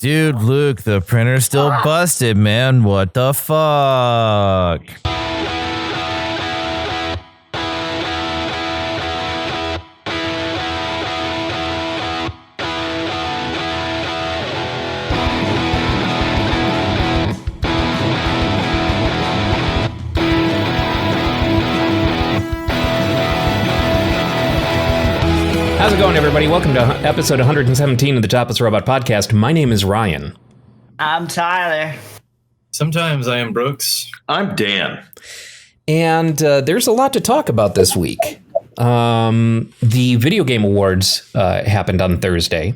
Dude, Luke, the printer's still busted, man. What the fuck? How's it going, everybody? Welcome to episode 117 of the Topless Robot podcast. My name is Ryan. I'm Tyler. Sometimes I am Brooks. I'm Dan. And there's a lot to talk about this week. The Video Game Awards happened on Thursday.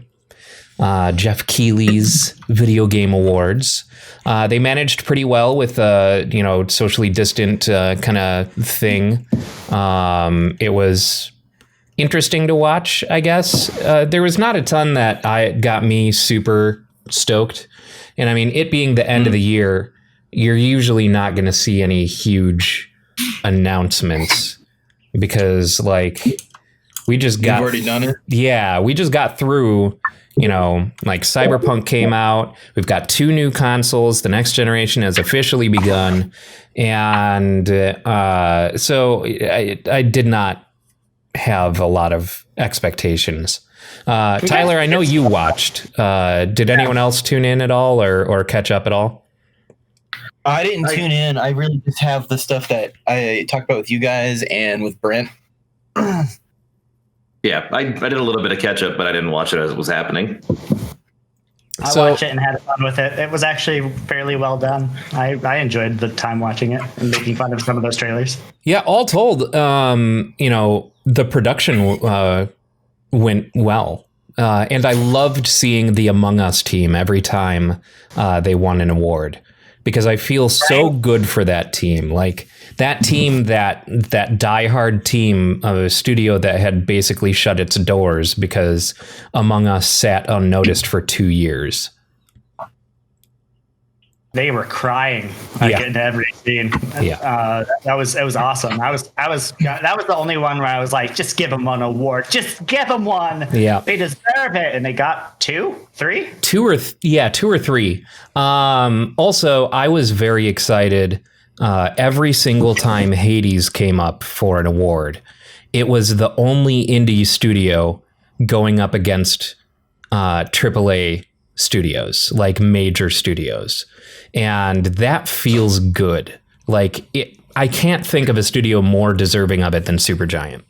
Jeff Keighley's Video Game Awards. They managed pretty well with socially distant kind of thing. It was interesting to watch, I guess. There was not a ton that got me super stoked. And I mean, it being the end of the year, you're usually not going to see any huge announcements because, like, we just got... You've already done it? Yeah, we just got through, like Cyberpunk came out. We've got 2 new consoles. The next generation has officially begun. And so I did not have a lot of expectations. Tyler, I know you watched. Did anyone else tune in at all or catch up at all? I didn't tune in. I really just have the stuff that I talked about with you guys and with Brent. Yeah, I did a little bit of catch up, but I didn't watch it as it was happening. I watched it and had fun with it. It was actually fairly well done. I enjoyed the time watching it and making fun of some of those trailers. Yeah, all told, the production went well. And I loved seeing the Among Us team every time they won an award because I feel so good for that team. Like that team, that diehard team of a studio that had basically shut its doors because Among Us sat unnoticed for 2 years. They were crying in every scene. Yeah, it was awesome. That was the only one where I was like, just give them an award. Just give them one. Yeah, they deserve it. And they got 2, 3, 2 or 3. Also, I was very excited. Every single time Hades came up for an award, it was the only indie studio going up against AAA studios, like major studios. And that feels good. Like I can't think of a studio more deserving of it than Supergiant.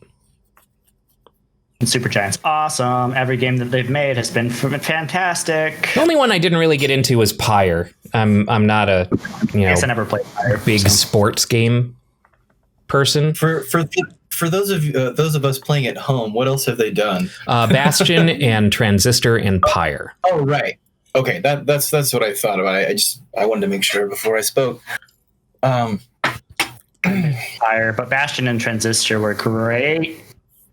Supergiant's awesome. Every game that they've made has been fantastic. The only one I didn't really get into was Pyre. I'm not a I never played Pyre, big sports game person. For those of us playing at home, what else have they done? Bastion and Transistor and Pyre. Oh, right. Okay, that's what I thought about. I wanted to make sure before I spoke. Pyre, but Bastion and Transistor were great.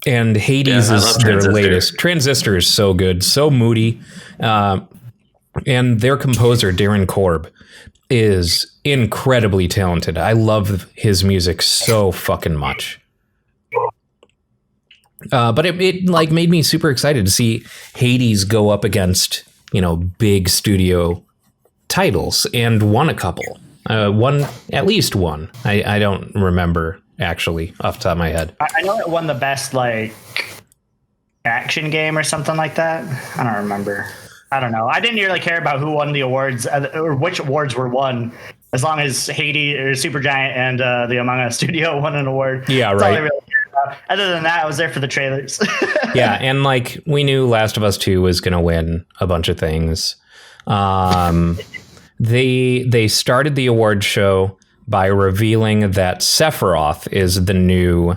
And Hades is their latest. Transistor is so good, so moody. And their composer, Darren Korb, is incredibly talented. I love his music so fucking much. But it like made me super excited to see Hades go up against, big studio titles and won a couple. At least one. I don't remember actually off the top of my head. I know it won the best like action game or something like that. I don't remember. I don't know. I didn't really care about who won the awards or which awards were won, as long as Hades or Supergiant and the Among Us studio won an award. Yeah, That's right. all I really cared about. Other than that, I was there for the trailers. Yeah, and like we knew Last of Us 2 was going to win a bunch of things. They started the award show by revealing that Sephiroth is the new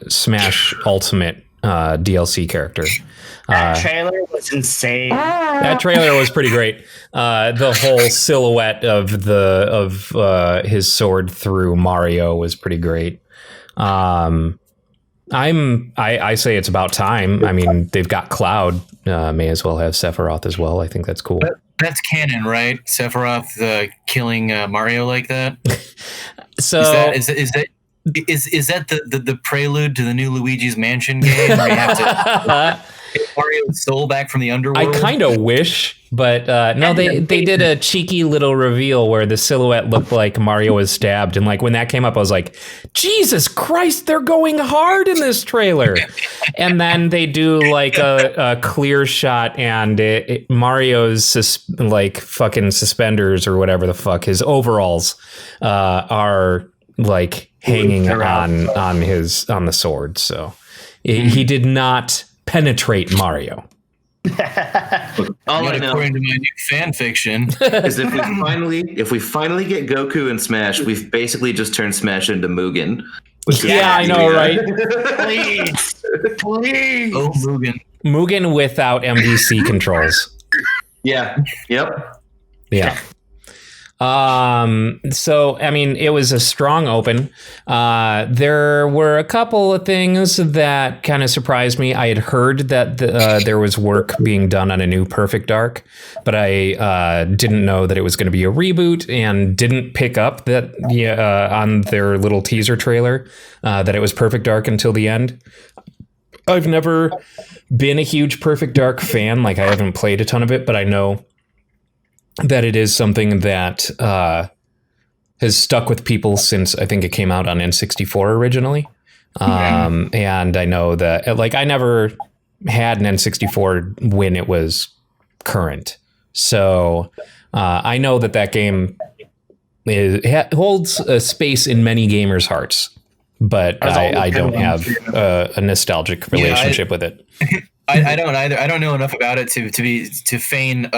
Smash Ultimate DLC character. That trailer was insane. That trailer was pretty great. The whole silhouette of his sword through Mario was pretty great. I say it's about time. I mean, they've got Cloud. May as well have Sephiroth as well. I think that's cool. That's canon, right? Sephiroth killing Mario like that. So is that the prelude to the new Luigi's Mansion game? Where you have to Mario's soul back from the underworld? I kind of wish, but no, they did a cheeky little reveal where the silhouette looked like Mario was stabbed. And like when that came up, I was like, Jesus Christ, they're going hard in this trailer. And then they do like a clear shot and Mario's like fucking suspenders or whatever the fuck, his overalls are like hanging on the sword. So he did not penetrate Mario. All I know, according to my new fan fiction, is if we finally get Goku in Smash, we've basically just turned Smash into Mugen. Yeah, I know, right? Please. oh Mugen. Mugen without MVC controls. Yeah. Yep. Yeah. So, I mean, it was a strong open. There were a couple of things that kind of surprised me. I had heard that there was work being done on a new Perfect Dark, but I didn't know that it was going to be a reboot and didn't pick up that on their little teaser trailer that it was Perfect Dark until the end. I've never been a huge Perfect Dark fan. Like, I haven't played a ton of it, but I know that it is something that has stuck with people since I think it came out on N64 originally. And I know that, like, I never had an N64 when it was current. So I know that game holds a space in many gamers' hearts, but I don't have a nostalgic relationship with it. I don't either. I don't know enough about it to feign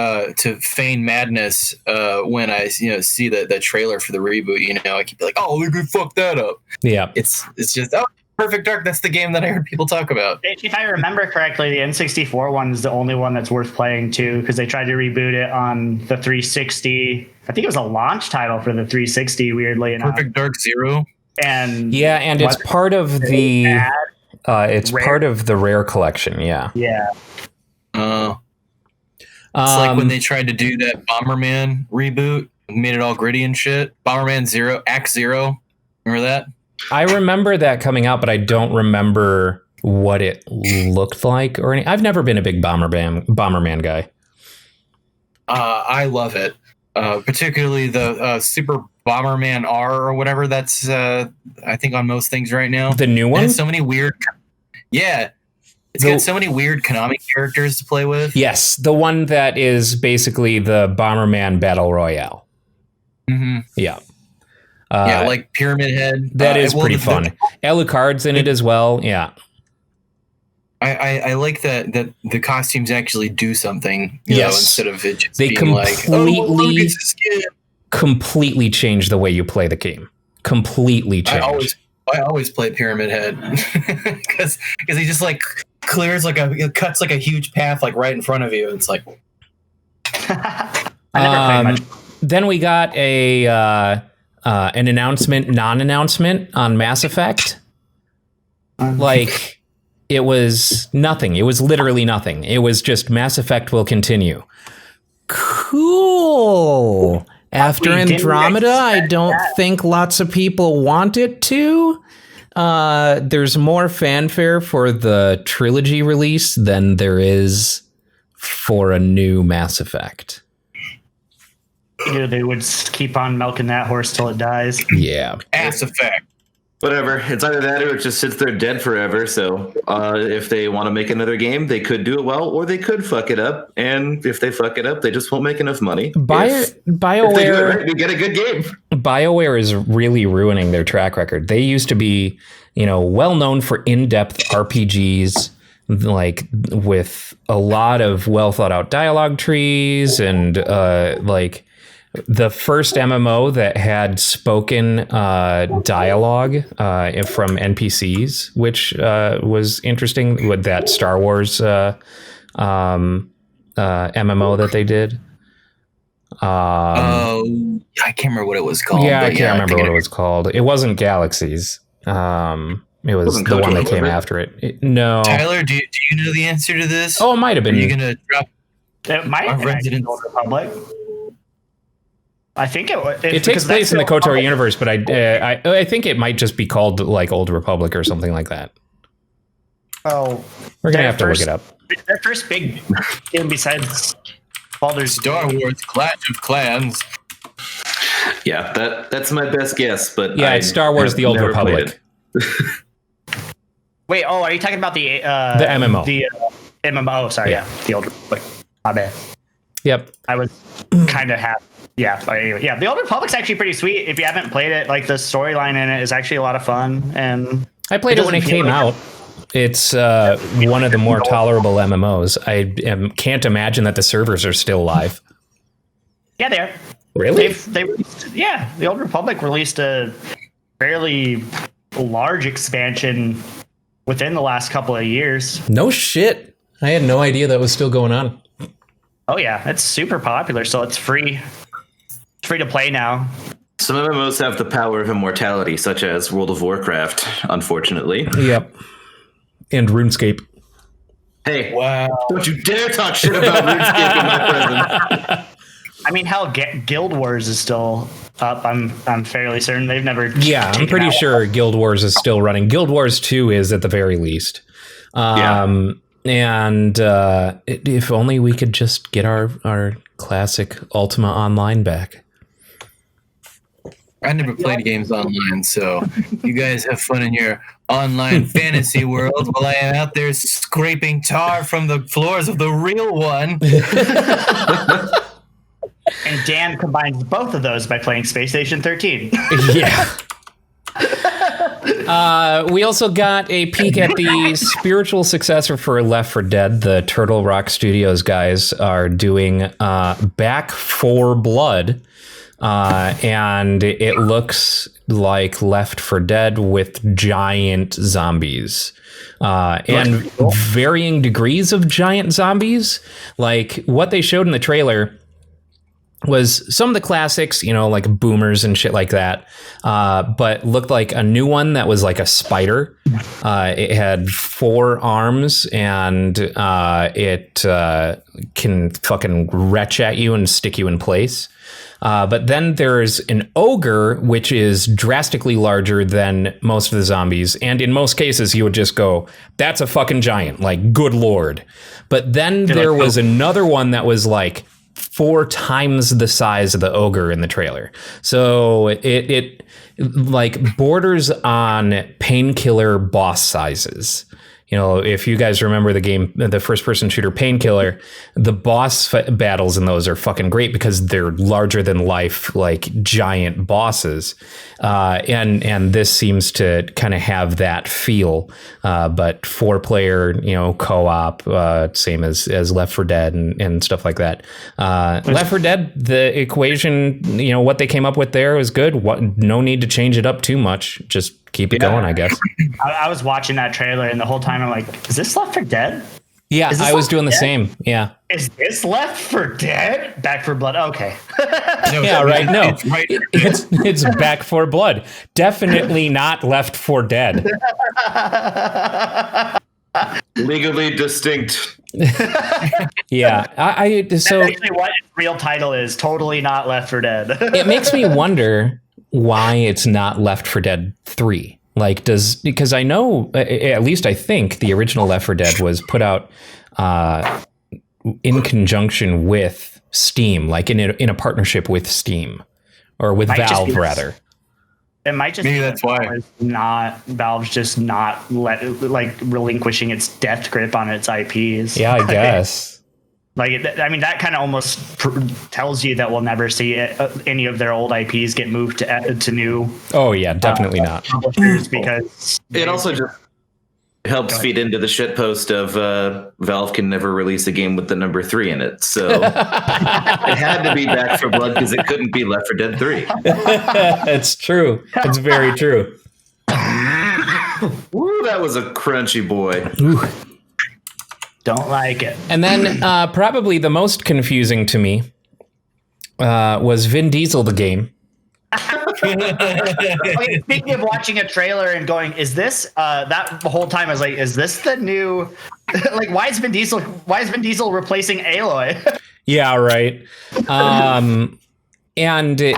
madness when I see the trailer for the reboot. I keep like, oh, we could fuck that up. Yeah, it's just Perfect Dark. That's the game that I heard people talk about. If I remember correctly, the N64 one is the only one that's worth playing too, because they tried to reboot it on the 360. I think it was a launch title for the 360. Weirdly enough, Perfect Dark Zero. And it's part of the. It's Rare? part of the Rare collection, yeah. Yeah. It's like when they tried to do that Bomberman reboot, made it all gritty and shit. Bomberman Zero, Act Zero. Remember that? I remember that coming out, but I don't remember what it looked like or any. I've never been a big Bomberman guy. I love it. Particularly the Super Bomberman R or whatever. That's I think on most things right now. The new one? It has so many weird. Yeah, it's got so many weird Konami characters to play with. Yes, the one that is basically the Bomberman Battle Royale. Mm-hmm. Yeah. Like Pyramid Head. That is pretty fun. Alucard's in it as well. Yeah. I like that the costumes actually do something, instead of it just being completely change the way you play the game. Completely change. I always play Pyramid Head because he just like cuts like a huge path like right in front of you. It's like I never played much. Then we got an non-announcement on Mass Effect. Like, it was nothing. It was literally nothing. It was just Mass Effect will continue. Cool. After Andromeda, I don't think lots of people want it to. There's more fanfare for the trilogy release than there is for a new Mass Effect. They would keep on milking that horse till it dies. Yeah. Mass Effect. Whatever. It's either that or it just sits there dead forever. So if they want to make another game, they could do it well, or they could fuck it up. And if they fuck it up, they just won't make enough money. BioWare, if they do it right, we get a good game. BioWare is really ruining their track record. They used to be, well known for in-depth RPGs, like with a lot of well thought out dialogue trees and like. The first MMO that had spoken dialogue from NPCs, which was interesting with that Star Wars MMO that they did. I can't remember what it was called. Yeah, I can't remember what it was called. It wasn't Galaxies. It was the one that came after it. No. Tyler, do you know the answer to this? Oh, it might have been. Are you going to drop It might have been Old Republic. I think it takes place in the KOTOR universe, but I think it might just be called like Old Republic or something like that. Oh, we're gonna have to look it up. their first big game besides Baldur's Star Wars Clash of Clans. Yeah, that's my best guess. But Yeah, it's Star Wars: The Old Republic. Wait, are you talking about the MMO? The MMO, sorry, yeah. The Old Republic. My bad. Yep. I was kind of happy. Yeah, but anyway, yeah. The Old Republic's actually pretty sweet. If you haven't played it, like the storyline in it is actually a lot of fun. And I played it when it came out. It's one of the more tolerable MMOs. I can't imagine that the servers are still live. Yeah, they are. Really? They released, yeah, the Old Republic released a fairly large expansion within the last couple of years. No shit. I had no idea that was still going on. Oh yeah, it's super popular, so it's free. It's free to play now. Some MMOs have the power of immortality, such as World of Warcraft, unfortunately. Yep. And RuneScape. Hey, Wow. don't you dare talk shit about RuneScape in my presence. I mean, hell, Guild Wars is still up. I'm fairly certain they've never. Yeah, I'm pretty sure Guild Wars is still running. Guild Wars 2 is at the very least. And if only we could just get our classic Ultima Online back. I never played games online, so you guys have fun in your online fantasy world while I am out there scraping tar from the floors of the real one. And Dan combines both of those by playing Space Station 13. Yeah. We also got a peek at the spiritual successor for Left 4 Dead. The Turtle Rock Studios guys are doing Back 4 Blood. And it looks like Left 4 Dead with giant zombies. And varying degrees of giant zombies. Like what they showed in the trailer was some of the classics, like boomers and shit like that, but looked like a new one that was like a spider. It had 4 arms and it can fucking retch at you and stick you in place. But then there's an ogre, which is drastically larger than most of the zombies. And in most cases, you would just go, that's a fucking giant, like, good Lord. But then there was another one that was like 4 times the size of the ogre in the trailer. So it like borders on Painkiller boss sizes. If you guys remember the game, the first-person shooter Painkiller, the boss battles in those are fucking great because they're larger than life, like giant bosses. And this seems to kind of have that feel, but 4-player, co-op, same as Left 4 Dead and stuff like that. Left 4 Dead, the equation, what they came up with there was good. No need to change it up too much. Just keep it going, I guess. I was watching that trailer, and the whole time I'm like, is this Left 4 Dead? Yeah, I was doing the same. Yeah. Is this Left 4 Dead? Back 4 Blood. Okay. Yeah, right. No, it's Back 4 Blood. Definitely not Left 4 Dead. Legally distinct. Yeah. So actually, what its real title is totally not Left 4 Dead. It makes me wonder why it's not Left 4 Dead 3. Because I know, at least I think the original Left 4 Dead was put out in conjunction with Steam, like in a partnership with Steam or with Valve rather. It might just maybe that's why Valve's just not relinquishing its death grip on its IPs. Yeah, I guess. That kind of almost tells you that we'll never see any of their old IPs get moved to new. Oh yeah, definitely not. Publishers, because it also just helps feed into the shitpost of Valve can never release a game with the number 3 in it. So it had to be Back 4 Blood because it couldn't be Left 4 Dead 3. It's true. It's very true. Ooh, that was a crunchy boy. Ooh. Don't like it. And then probably the most confusing to me was Vin Diesel the Game. Okay, speaking of watching a trailer and going, is this that the whole time I was like, is this the new like why is Vin Diesel replacing Aloy? Yeah, right. And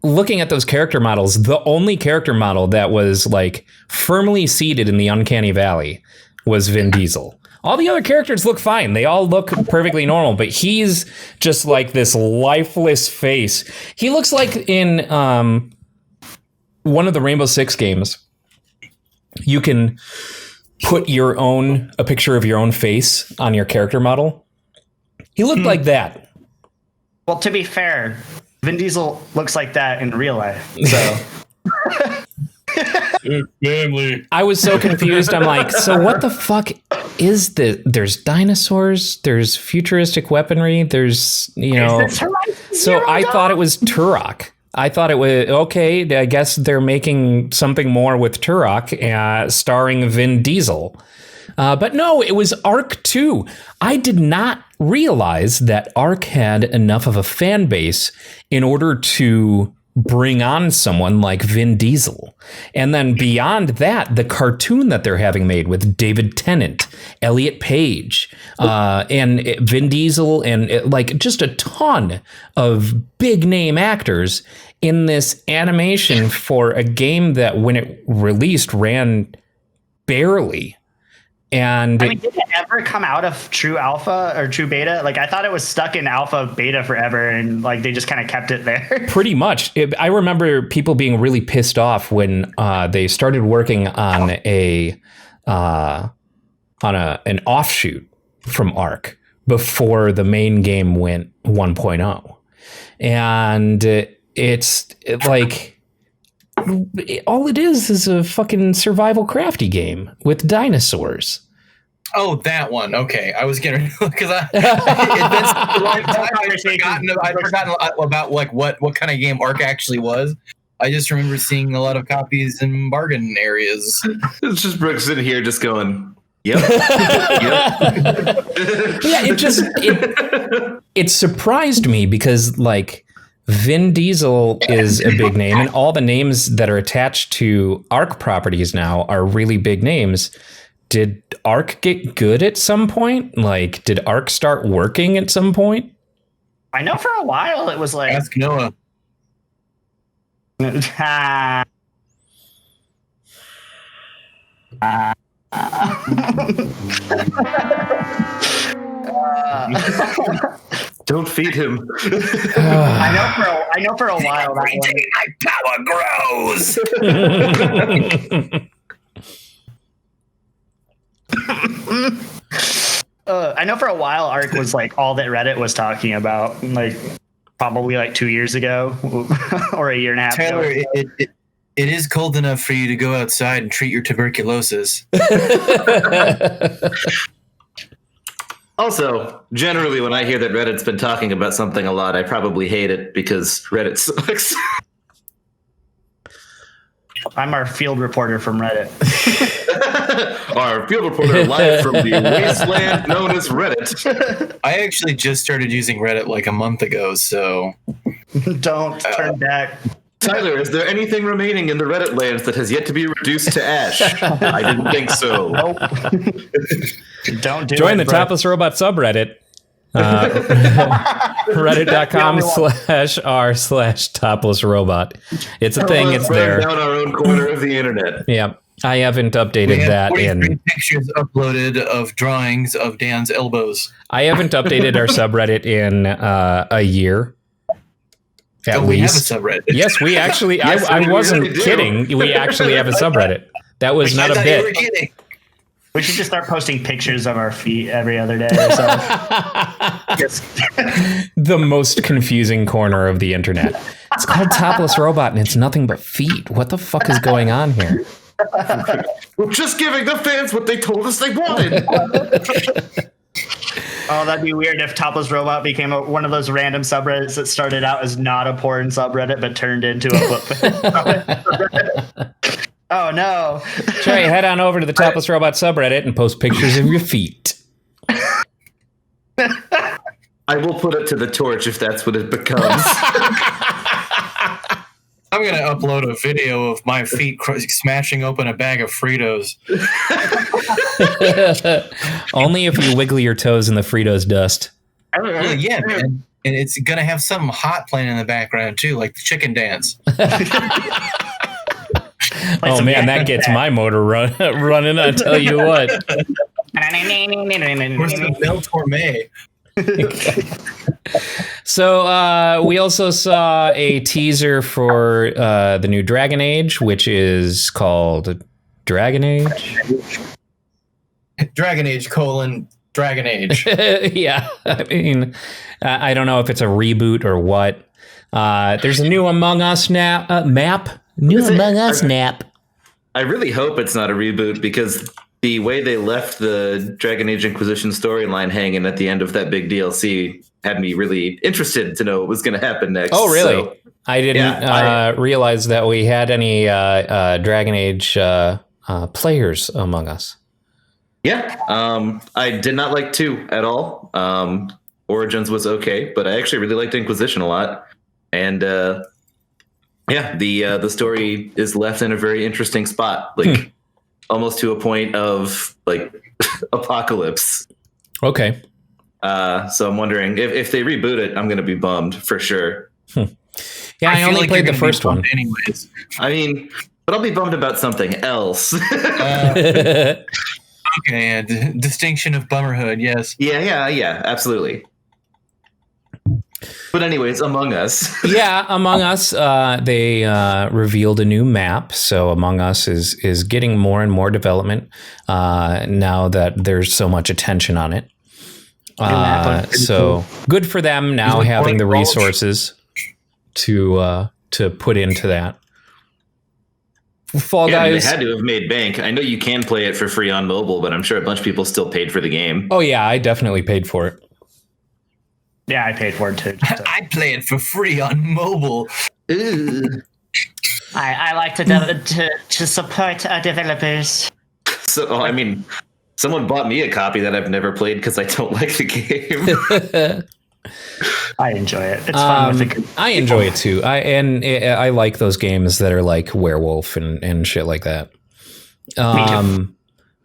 looking at those character models, the only character model that was like firmly seated in the uncanny valley was Vin Diesel. All the other characters look fine. They all look perfectly normal, but he's just like this lifeless face. He looks like in one of the Rainbow Six games, you can put a picture of your own face on your character model. He looked like that. Well, to be fair, Vin Diesel looks like that in real life. So Family. I was so confused. I'm like, so what the fuck is this? There's dinosaurs. There's futuristic weaponry. There's, so I thought it was Turok. I thought it was, okay, I guess they're making something more with Turok, starring Vin Diesel. But no, it was Ark 2. I did not realize that Ark had enough of a fan base in order to bring on someone like Vin Diesel. And then beyond that, the cartoon that they're having made with David Tennant, Elliot Page, and Vin Diesel, and like just a ton of big name actors in this animation for a game that when it released ran barely. And I mean, did it ever come out of true alpha or true beta? Like, I thought it was stuck in alpha beta forever, and like they just kind of kept it there. Pretty much. I remember people being really pissed off when they started working on an offshoot from Ark before the main game went 1.0, and it's like all it is a fucking survival crafty game with dinosaurs. Oh, that one. Okay, I was getting because I'd forgotten about like what kind of game Ark actually was. I just remember seeing a lot of copies in bargain areas. It's just Brooks sitting here just going, yep. Yep. Yeah, it surprised me because like Vin Diesel is a big name, and all the names that are attached to Ark properties now are really big names. Did Ark get good at some point? Like, did Ark start working at some point? I know for a while it was like. Ask Noah. Don't feed him. I know for a while that My power grows. I know for a while Ark was like all that Reddit was talking about, like probably like 2 years ago or a year and a half Taylor, ago. it is cold enough for you to go outside and treat your tuberculosis. Also, generally, when I hear that Reddit's been talking about something a lot, I probably hate it because Reddit sucks. I'm our field reporter from Reddit. Our field reporter live from the wasteland known as Reddit. I actually just started using Reddit like a month ago, so... Don't turn back. Tyler, is there anything remaining in the Reddit lands that has yet to be reduced to ash? I didn't think so. Nope. Don't do Join it, the bro. Topless Robot subreddit. Reddit.com/r/topless robot. It's a thing. It's there. Down our own corner of the internet. Yeah. I haven't We updated have that 43 in. pictures uploaded of drawings of Dan's elbows. I haven't updated our subreddit in a year. At We have a least. subreddit. Yes, we actually. Yes, I we wasn't really do. kidding. We actually have a subreddit. That was not I a thought you were bit. kidding. We should just start posting pictures of our feet every other day or so. The most confusing corner of the internet. It's called Topless Robot, and it's nothing but feet. What the fuck is going on here? We're just giving the fans what they told us they wanted. Oh, that'd be weird if Topless Robot became one of those random subreddits that started out as not a porn subreddit but turned into a foot. Oh no! Trey, head on over to the Topless Robot subreddit and post pictures of your feet. I will put it to the torch if that's what it becomes. I'm going to upload a video of my feet smashing open a bag of Fritos. Only if you wiggle your toes in the Fritos dust. Well, yeah, man. And it's going to have something hot playing in the background, too, like the chicken dance. Oh, man, that gets my motor running, I tell you what. Where's the Mel Torme? So we also saw a teaser for the new Dragon Age, which is called Dragon Age. Dragon Age : Dragon Age. Yeah, I mean, I don't know if it's a reboot or what. There's a new Among Us map. New Among Us map. I really hope it's not a reboot because the way they left the Dragon Age Inquisition storyline hanging at the end of that big DLC had me really interested to know what was going to happen next. Oh, really? So, I didn't realize that we had any Dragon Age players among us. Yeah, I did not like 2 at all. Origins was okay, but I actually really liked Inquisition a lot. And the story is left in a very interesting spot, like almost to a point of like apocalypse. Okay. So I'm wondering if they reboot it, I'm going to be bummed for sure. Yeah, I only played the first one. Anyways, I mean, but I'll be bummed about something else. Okay, distinction of bummerhood, yes. Yeah, absolutely. But anyways, Among Us. Yeah, Among Us, they revealed a new map. So Among Us is getting more and more development now that there's so much attention on it. So good for them now having the resources to put into that. Fall Guys. They had to have made bank. I know you can play it for free on mobile, but I'm sure a bunch of people still paid for the game. Oh yeah, I definitely paid for it. Yeah, I paid for it too. I play it for free on mobile. I like to support our developers. So, I mean, someone bought me a copy that I've never played because I don't like the game. I enjoy it. It's fun with the I enjoy it too. I like those games that are like Werewolf and shit like that.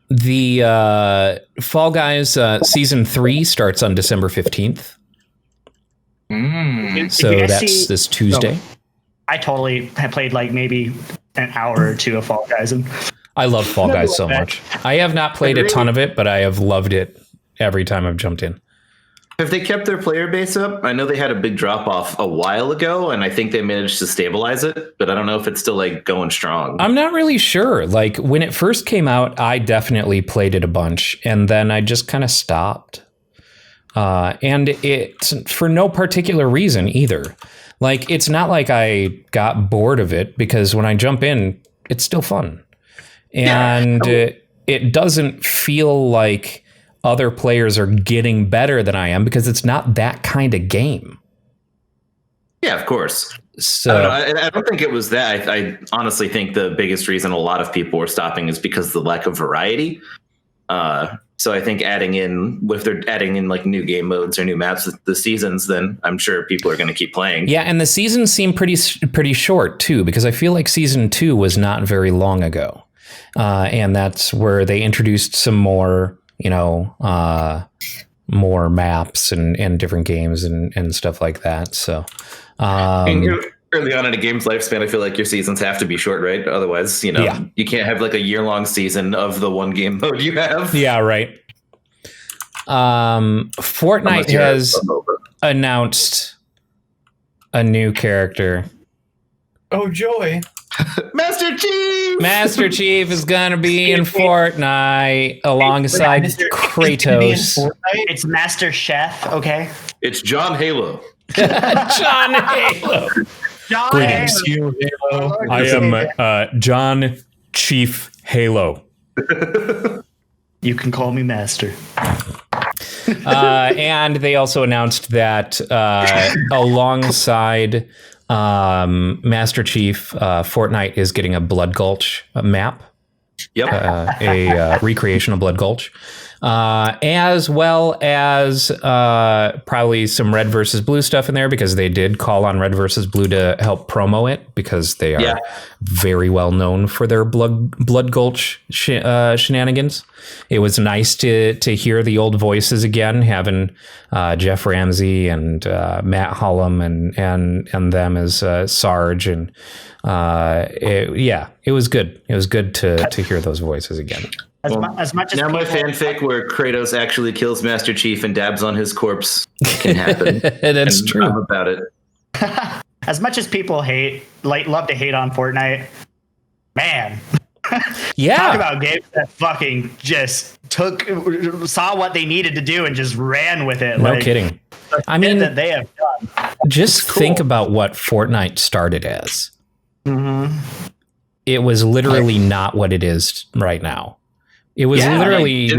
The Fall Guys season 3 starts on December 15th. So that's this Tuesday. I totally have played like maybe an hour or 2 of Fall Guys, and I love Fall Guys so much. I have not played a ton of it, but I have loved it every time I've jumped in. Have they kept their player base up? I know they had a big drop off a while ago, and I think they managed to stabilize it, but I don't know if it's still like going strong. I'm not really sure. Like when it first came out, I definitely played it a bunch, and then I just kind of stopped. And it's for no particular reason either. Like it's not like I got bored of it because when I jump in, it's still fun, and it doesn't feel like other players are getting better than I am because it's not that kind of game. Yeah, of course. So I don't think it was that. I honestly think the biggest reason a lot of people were stopping is because of the lack of variety. So I think if they're adding in like new game modes or new maps, the seasons, then I'm sure people are going to keep playing. Yeah, and the seasons seem pretty short too, because I feel like season 2 was not very long ago, and that's where they introduced some more. More maps and different games and stuff like that. So early on in a game's lifespan, I feel like your seasons have to be short, right? Otherwise, you can't have like a year-long season of the one game mode you have. Yeah, right. Fortnite has announced a new character. Oh, joy. Master Chief is gonna be in Fortnite alongside Kratos. It's Master Chef, okay? It's John Halo. John Halo. Greetings. Halo. I am John Chief Halo. You can call me Master. And they also announced that alongside Master Chief, Fortnite is getting a Blood Gulch map. Yep. A recreation of Blood Gulch. As well as probably some Red versus Blue stuff in there because they did call on Red versus Blue to help promo it because they are very well known for their Blood Gulch shenanigans. It was nice to hear the old voices again, having Jeff Ramsey and Matt Hullum and them as Sarge, and it was good. It was good to hear those voices again. As much as now my people- fanfic where Kratos actually kills Master Chief and dabs on his corpse can happen. That's And true. I'm about it. as much as people love to hate on Fortnite, man. Yeah. Talk about games that fucking just saw what they needed to do and just ran with it. No kidding. I mean, that they have done. just think about what Fortnite started as. Mm-hmm. It was literally not what it is right now. It was literally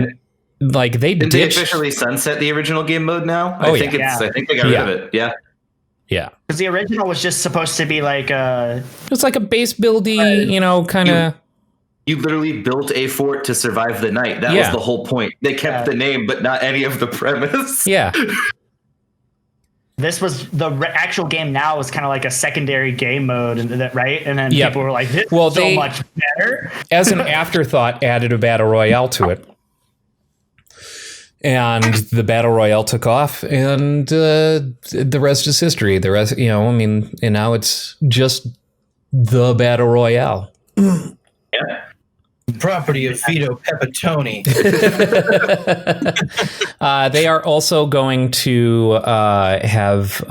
like they Did they ditched. officially sunset the original game mode now? Oh, I think yeah. I think they got rid of it. Yeah. Yeah, Because the original was just supposed to be like it's like a base buildy, kind of. You literally built a fort to survive the night. That was the whole point. They kept the name, but not any of the premise. Yeah, this was the actual game. Now is kind of like a secondary game mode, right? And then people were like, "This is so much better." As an afterthought, added a battle royale to it. And the battle royale took off, and the rest is history. The rest, and now it's just the battle royale. Yeah. Property of Vito Pepitone. They are also going to have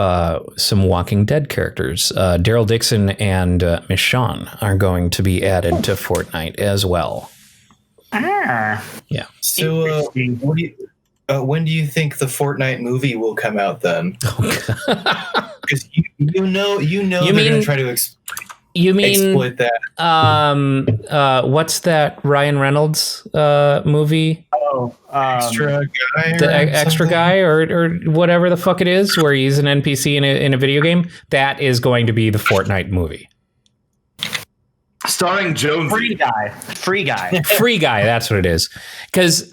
some Walking Dead characters. Daryl Dixon and Michonne are going to be added to Fortnite as well. Ah, Yeah. So, when do you think the Fortnite movie will come out then? Because you know they're going to try to exploit that. What's that Ryan Reynolds movie? Extra guy, The extra guy, or whatever the fuck it is, where he's an NPC in a video game. That is going to be the Fortnite movie. Starring Jones. free guy. Free guy, that's what it is. Because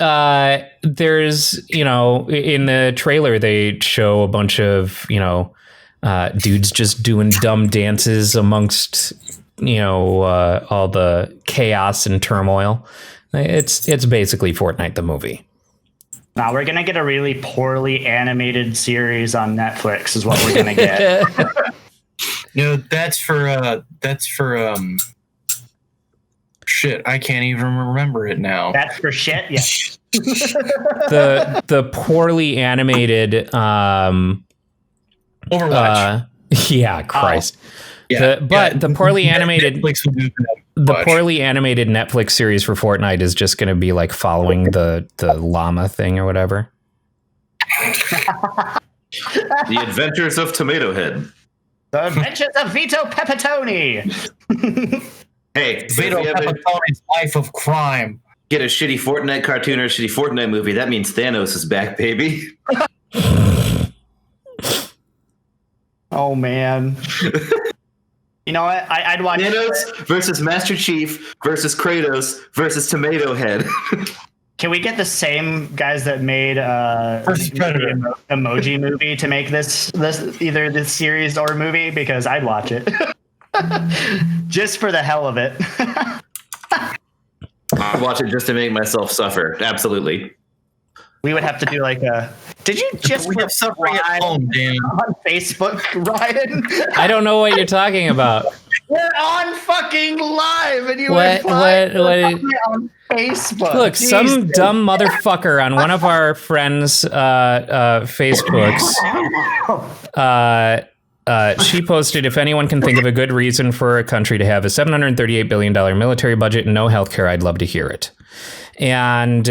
there's, in the trailer, they show a bunch of, dudes just doing dumb dances amongst, all the chaos and turmoil. It's basically Fortnite the movie. Now we're gonna get a really poorly animated series on Netflix, is what we're gonna get. That's for shit, I can't even remember it now. That's for shit. Yeah. The poorly animated Overwatch. Yeah, Christ. The poorly animated Netflix will do that. the poorly animated Netflix series for Fortnite is just going to be like following the llama thing or whatever. The Adventures of Tomato Head. The Adventures of Vito Pepitone. Hey, Vito if you ever Pepitone's Life of Crime. get a shitty Fortnite cartoon or a shitty Fortnite movie, that means Thanos is back, baby. Oh man. You know what? I'd watch Thanos versus Master Chief versus Kratos versus Tomato Head. Can we get the same guys that made Versus Predator. the emoji movie to make this either this series or movie? Because I'd watch it. Just for the hell of it. I'll watch it just to make myself suffer. Absolutely. We would have to do like a. Did you just We have suffering at subscribe home, Dan. on Facebook, Ryan? I don't know what you're talking about. We're on fucking live, and you What- implied what- we're on Facebook. Look, some Jesus. dumb motherfucker on one of our friends' Facebooks. She posted, if anyone can think of a good reason for a country to have a $738 billion military budget and no healthcare, I'd love to hear it. And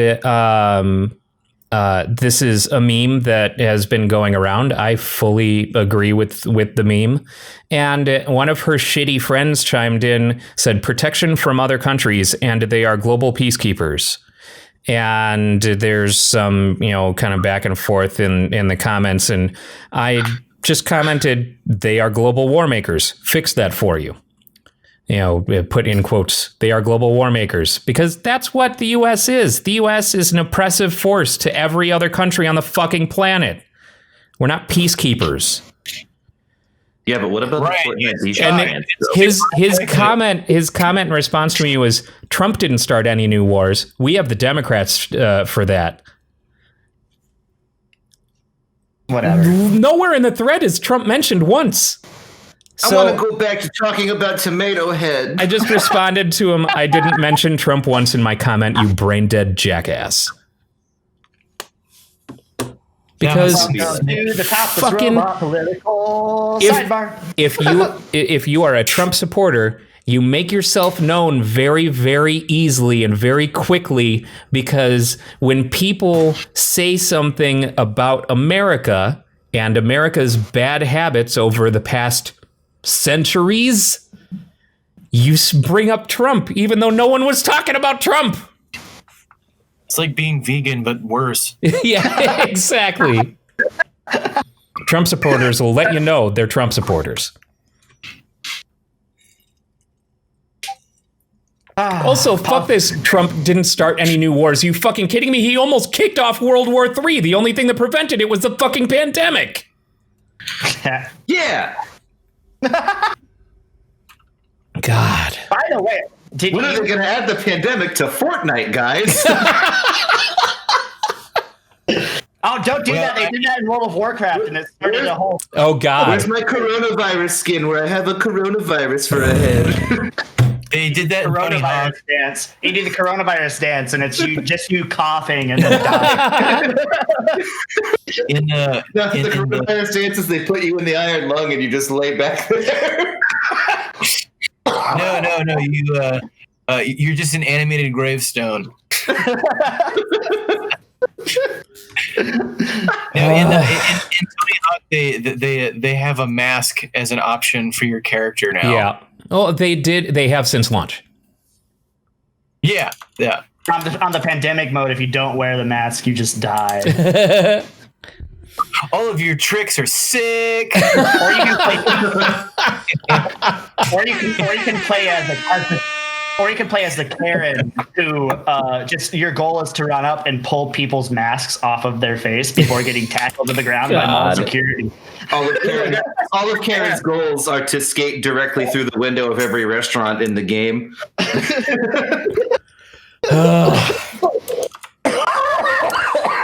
this is a meme that has been going around. I fully agree with the meme. And one of her shitty friends chimed in, said, protection from other countries, and they are global peacekeepers. And there's some, kind of back and forth in the comments. And I just commented, they are global war makers. Fix that for you. Put in quotes, they are global war makers, because that's what the U.S. is. The U.S. is an oppressive force to every other country on the fucking planet. We're not peacekeepers. Yeah, but what about Right. the Fortnite And defense? his comment in response to me was, Trump didn't start any new wars. We have the Democrats for that. Whatever. Nowhere in the thread is Trump mentioned once. I want to go back to talking about Tomato Head. I just responded to him. I didn't mention Trump once in my comment, you brain dead jackass. Because the Topless Robot political sidebar. If you are a Trump supporter, you make yourself known very, very easily and very quickly, because when people say something about America and America's bad habits over the past centuries, you bring up Trump, even though no one was talking about Trump. It's like being vegan, but worse. Yeah, exactly. Trump supporters will let you know they're Trump supporters. Also, fuck this. Trump didn't start any new wars. You fucking kidding me? He almost kicked off World War III. The only thing that prevented it was the fucking pandemic. Yeah. God. By the way, when are they going to add the pandemic to Fortnite, guys? Oh, don't do that. They did that in World of Warcraft, and it started a whole... Oh, God. Where's my coronavirus skin where I have a coronavirus for a head? They did that coronavirus dance. You do the coronavirus dance, and it's you coughing and then dying. The coronavirus dance is they put you in the iron lung and you just lay back there. No. You're just an animated gravestone. In Tony Hawk, they have a mask as an option for your character now. Yeah. Oh, they did. They have since launch. Yeah. On the pandemic mode, if you don't wear the mask, you just die. All of your tricks are sick. Or you can play as the Karen who just your goal is to run up and pull people's masks off of their face before getting tackled to the ground by mall security. All of Karen's goals are to skate directly through the window of every restaurant in the game.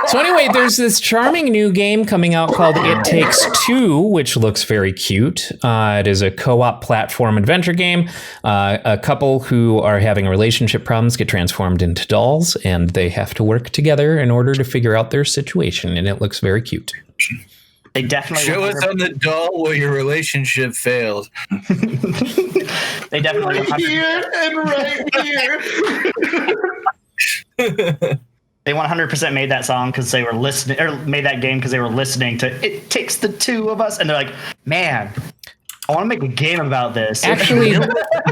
So anyway, there's this charming new game coming out called It Takes Two, which looks very cute. It is a co-op platform adventure game. A couple who are having relationship problems get transformed into dolls, and they have to work together in order to figure out their situation, and it looks very cute. They definitely show us on the doll where your relationship failed. They definitely right here and right here. They 100% made that song because they were listening, or made that game because they were listening to "It Takes the Two of Us," and they're like, "Man, I want to make a game about this." Actually,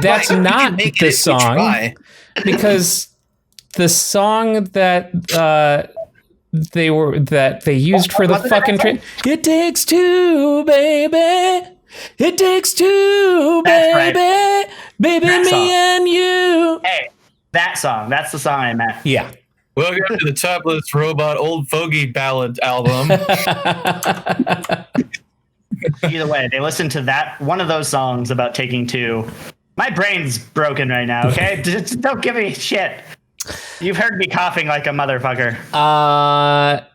that's not the song, because the song that they used for the fucking "It Takes Two, baby. It takes two, baby, right. Baby, that me song. And you." Hey, that song. That's the song I meant. Yeah. Welcome to the Topless Robot Old Fogey Ballad album. Either way, they listened to that one of those songs about taking two. My brain's broken right now, okay? Just don't give me shit. You've heard me coughing like a motherfucker.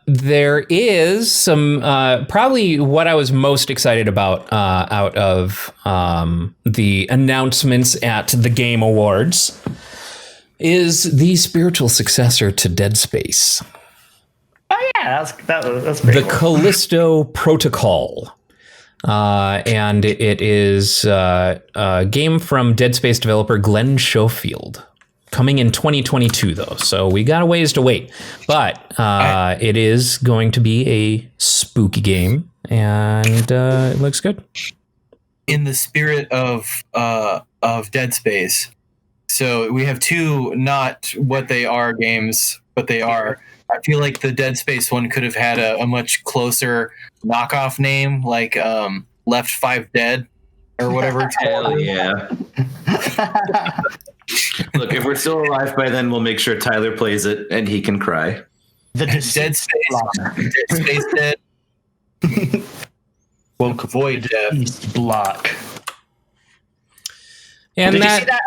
There is some, probably what I was most excited about out of the announcements at the Game Awards is the spiritual successor to Dead Space. Oh yeah, that's pretty cool. Callisto Protocol. And it is a game from Dead Space developer Glenn Schofield. Coming in 2022, though, so we got a ways to wait. But it is going to be a spooky game, and it looks good. In the spirit of Dead Space, so we have two not what they are games, but they are. I feel like the Dead Space one could have had a much closer knockoff name, like Left 5 Dead or whatever it's called. Hell yeah. Look, if we're still alive by then, we'll make sure Tyler plays it and he can cry. The Dead Space. Dead Space Dead. Won't avoid death. East Block. And did you see that?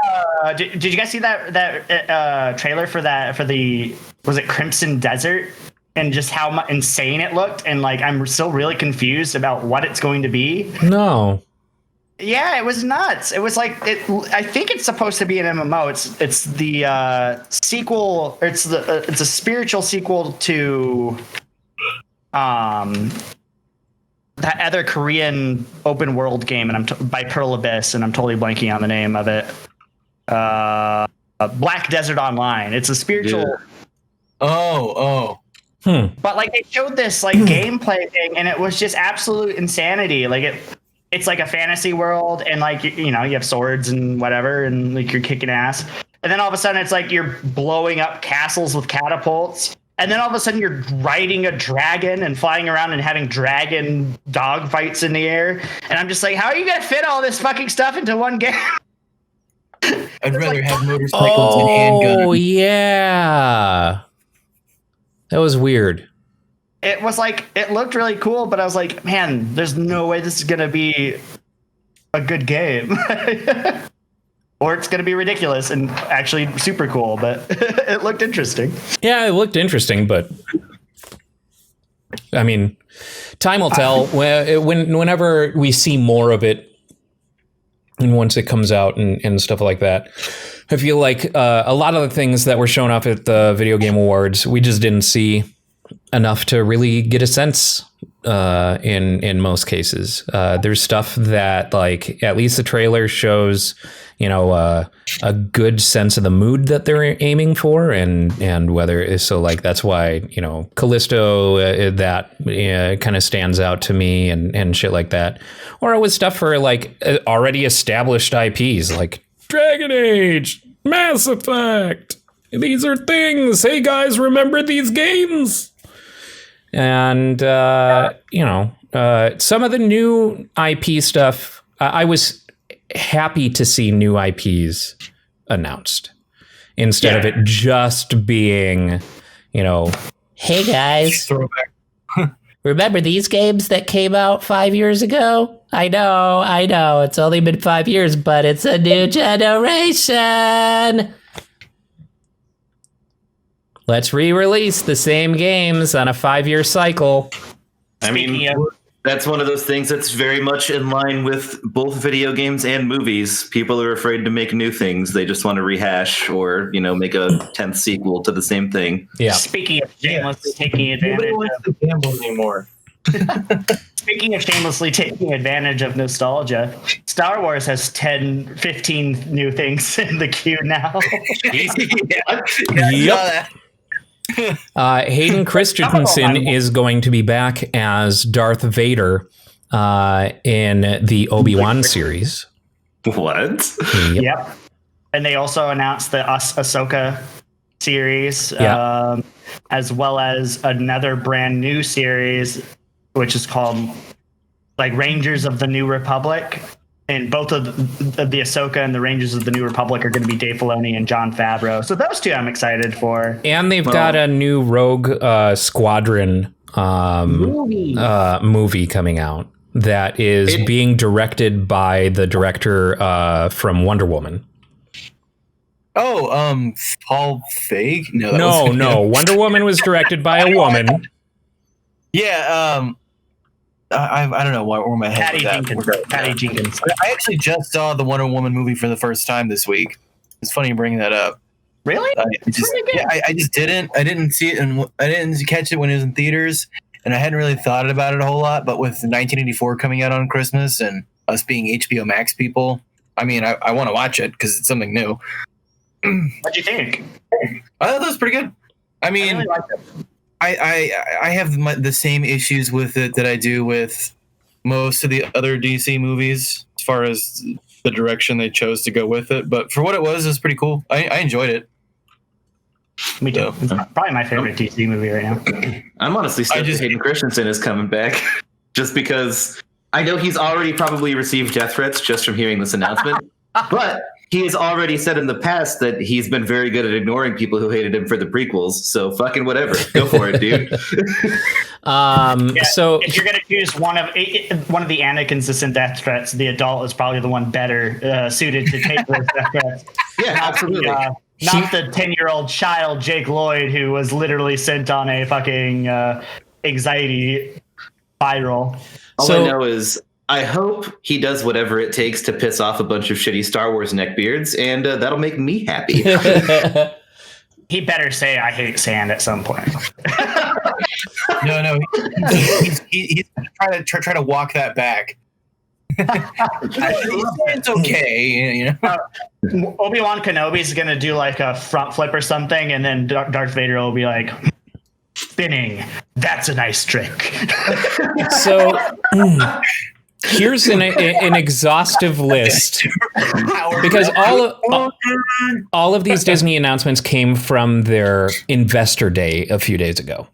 Did you guys see that trailer for the was it Crimson Desert, and just how insane it looked? And like, I'm still really confused about what it's going to be. No. Yeah, it was nuts. It was like I think it's supposed to be an MMO. It's the sequel. Or it's a spiritual sequel to that other Korean open world game, and by Pearl Abyss, and I'm totally blanking on the name of it. Black Desert Online. It's a spiritual. Yeah. But like they showed this like gameplay thing, and it was just absolute insanity. Like it's like a fantasy world, and like you have swords and whatever, and like you're kicking ass. And then all of a sudden, it's like you're blowing up castles with catapults. And then all of a sudden, you're riding a dragon and flying around and having dragon dog fights in the air. And I'm just like, how are you gonna fit all this fucking stuff into one game? I'd rather have motorcycles and handguns. Oh yeah, that was weird. It was like, it looked really cool, but I was like, man, there's no way this is gonna be a good game. Or it's going to be ridiculous and actually super cool, but it looked interesting. Yeah, it looked interesting, but I mean, time will tell. Whenever we see more of it, and once it comes out and stuff like that, I feel like a lot of the things that were shown off at the Video Game Awards, we just didn't see enough to really get a sense. In most cases, there's stuff that like at least the trailer shows, a good sense of the mood that they're aiming for, and whether so like that's why Callisto that kind of stands out to me and shit like that, or it was stuff for like already established IPs like Dragon Age, Mass Effect. These are things. Hey guys, remember these games? And, some of the new IP stuff, I was happy to see new IPs announced instead of it just being, hey guys, remember these games that came out 5 years ago? I know. It's only been 5 years, but it's a new generation. Let's re-release the same games on a 5-year cycle. I mean, that's one of those things that's very much in line with both video games and movies. People are afraid to make new things. They just want to rehash or, make a 10th sequel to the same thing. Yeah. Speaking of shamelessly taking advantage of gamble anymore. Speaking of shamelessly taking advantage of nostalgia, Star Wars has 10, 15 new things in the queue now. Yep. Hayden Christensen is going to be back as Darth Vader in the Obi-Wan series. What? Yep. And they also announced the Ahsoka series, as well as another brand new series, which is called like Rangers of the New Republic. And both of the Ahsoka and the Rangers of the New Republic are going to be Dave Filoni and Jon Favreau. So those two I'm excited for. And they've got a new Rogue Squadron movie coming out that is being directed by the director from Wonder Woman. Oh, Paul Feig? No. Wonder Woman was directed by a woman. Yeah, I don't know where my head is at. Patty Jenkins. I actually just saw the Wonder Woman movie for the first time this week. It's funny you bring that up. Really? I just didn't. I didn't see it, and I didn't catch it when it was in theaters, and I hadn't really thought about it a whole lot. But with 1984 coming out on Christmas and us being HBO Max people, I mean, I want to watch it because it's something new. What'd you think? I thought that was pretty good. I mean, I really liked it. I have the same issues with it that I do with most of the other DC movies as far as the direction they chose to go with it. But for what it was pretty cool. I enjoyed it. Me too. It's probably my favorite DC movie right now. I'm honestly stoked that Hayden Christensen is coming back just because I know he's already probably received death threats just from hearing this announcement. But he has already said in the past that he's been very good at ignoring people who hated him for the prequels. So fucking whatever. Go for it, dude. So if you're going to choose one of the Anakin-assistant death threats, the adult is probably the one better suited to take those death threats. Yeah, absolutely. Not the 10-year-old child, Jake Lloyd, who was literally sent on a fucking anxiety spiral. All I know is I hope he does whatever it takes to piss off a bunch of shitty Star Wars neckbeards, and that'll make me happy. He better say I hate sand at some point. No, he's trying to walk that back. It's okay, you know. Obi-Wan Kenobi's gonna do like a front flip or something, and then Darth Vader will be like, spinning. That's a nice trick. So here's an exhaustive list, because all of these Disney announcements came from their Investor Day a few days ago.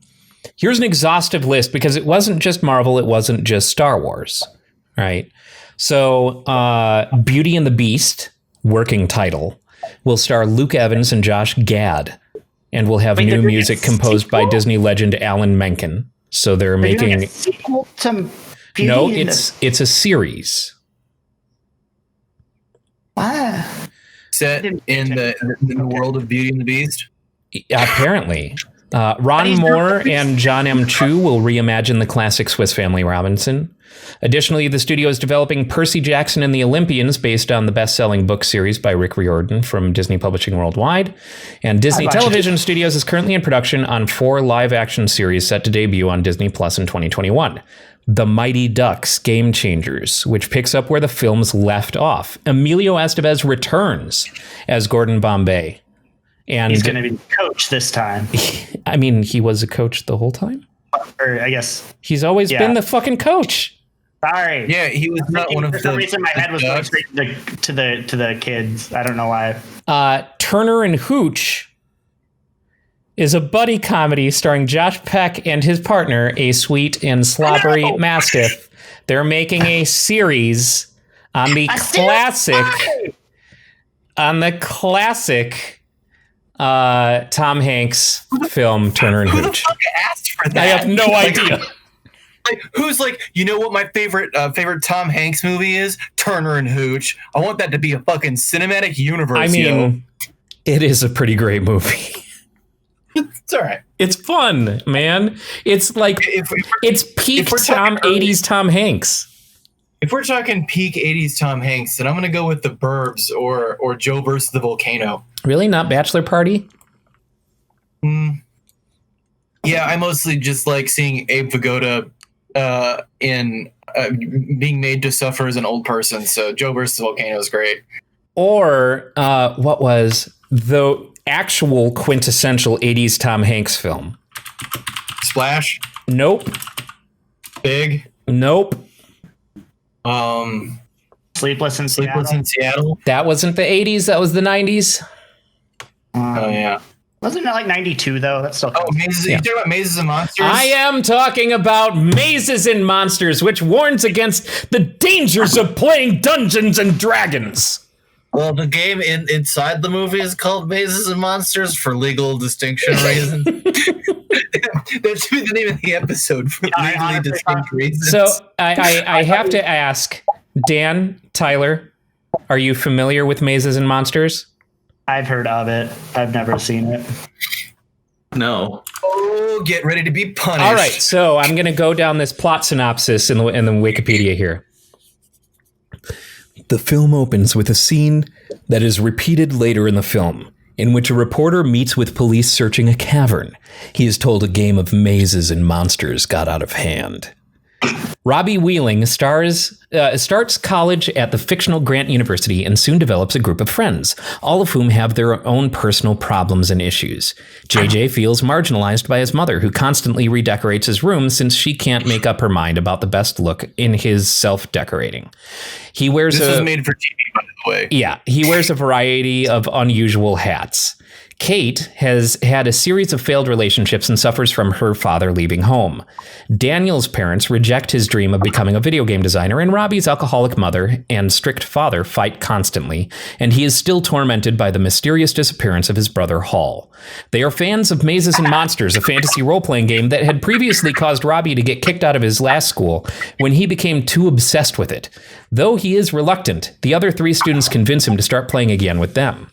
Here's an exhaustive list, because it wasn't just Marvel, it wasn't just Star Wars, right? So Beauty and the Beast, working title, will star Luke Evans and Josh Gad, and will have new music composed by Disney legend Alan Menken. So they're making a sequel to Beauty. No, it's a series. Set in the world of Beauty and the Beast. Apparently. Ron Moore and John M. Chu will reimagine the classic Swiss Family Robinson. Additionally, the studio is developing Percy Jackson and the Olympians, based on the best-selling book series by Rick Riordan from Disney Publishing Worldwide. And Disney Television Studios is currently in production on 4 live-action series set to debut on Disney Plus in 2021. The Mighty Ducks Game Changers, which picks up where the films left off. Emilio Estevez returns as Gordon Bombay. And he's going to be coach this time. I mean, he was a coach the whole time? Or I guess. He's always been the fucking coach. Sorry. Yeah, he was not one of the... For some reason, my head was going straight to the kids. I don't know why. Turner and Hooch is a buddy comedy starring Josh Peck and his partner, a sweet and slobbery mastiff. They're making a series on the classic Tom Hanks film Turner and Hooch. Who the fuck asked for that? I have no idea. Like, who's like, you know what my favorite Tom Hanks movie is? Turner and Hooch. I want that to be a fucking cinematic universe. I mean, it is a pretty great movie. It's all right. It's fun, man. It's like it's peak 80s Tom Hanks. If we're talking peak 80s Tom Hanks, then I'm going to go with The Burbs or Joe versus the Volcano. Really? Not Bachelor Party? Yeah, I mostly just like seeing Abe Vigoda in being made to suffer as an old person. So Joe versus the Volcano is great. Or what was the actual quintessential 80s Tom Hanks film? Splash? Nope. Big? Nope. Sleepless in Seattle. That wasn't the 80s. That was the 90s. Oh, yeah. Wasn't it like 92, though? That's still Mazes. Yeah. You talking about Mazes and Monsters? I am talking about Mazes and Monsters, which warns against the dangers of playing Dungeons and Dragons. Well, the game inside the movie is called Mazes and Monsters for legal distinction reasons. That should be the name of the episode, for legally distinct reasons. So I have to ask, Dan, Tyler, are you familiar with Mazes and Monsters? I've heard of it. I've never seen it. No. Oh, get ready to be punished. All right, so I'm going to go down this plot synopsis in the Wikipedia here. The film opens with a scene that is repeated later in the film, in which a reporter meets with police searching a cavern. He is told a game of mazes and monsters got out of hand. Robbie Wheeling starts college at the fictional Grant University and soon develops a group of friends, all of whom have their own personal problems and issues. JJ feels marginalized by his mother, who constantly redecorates his room since she can't make up her mind about the best look in his self-decorating. He wears This was made for TV, by the way. Yeah, he wears a variety of unusual hats. Kate has had a series of failed relationships and suffers from her father leaving home. Daniel's parents reject his dream of becoming a video game designer, and Robbie's alcoholic mother and strict father fight constantly, and he is still tormented by the mysterious disappearance of his brother Hall. They are fans of Mazes and Monsters, a fantasy role-playing game that had previously caused Robbie to get kicked out of his last school when he became too obsessed with it. Though he is reluctant, the other 3 students convince him to start playing again with them.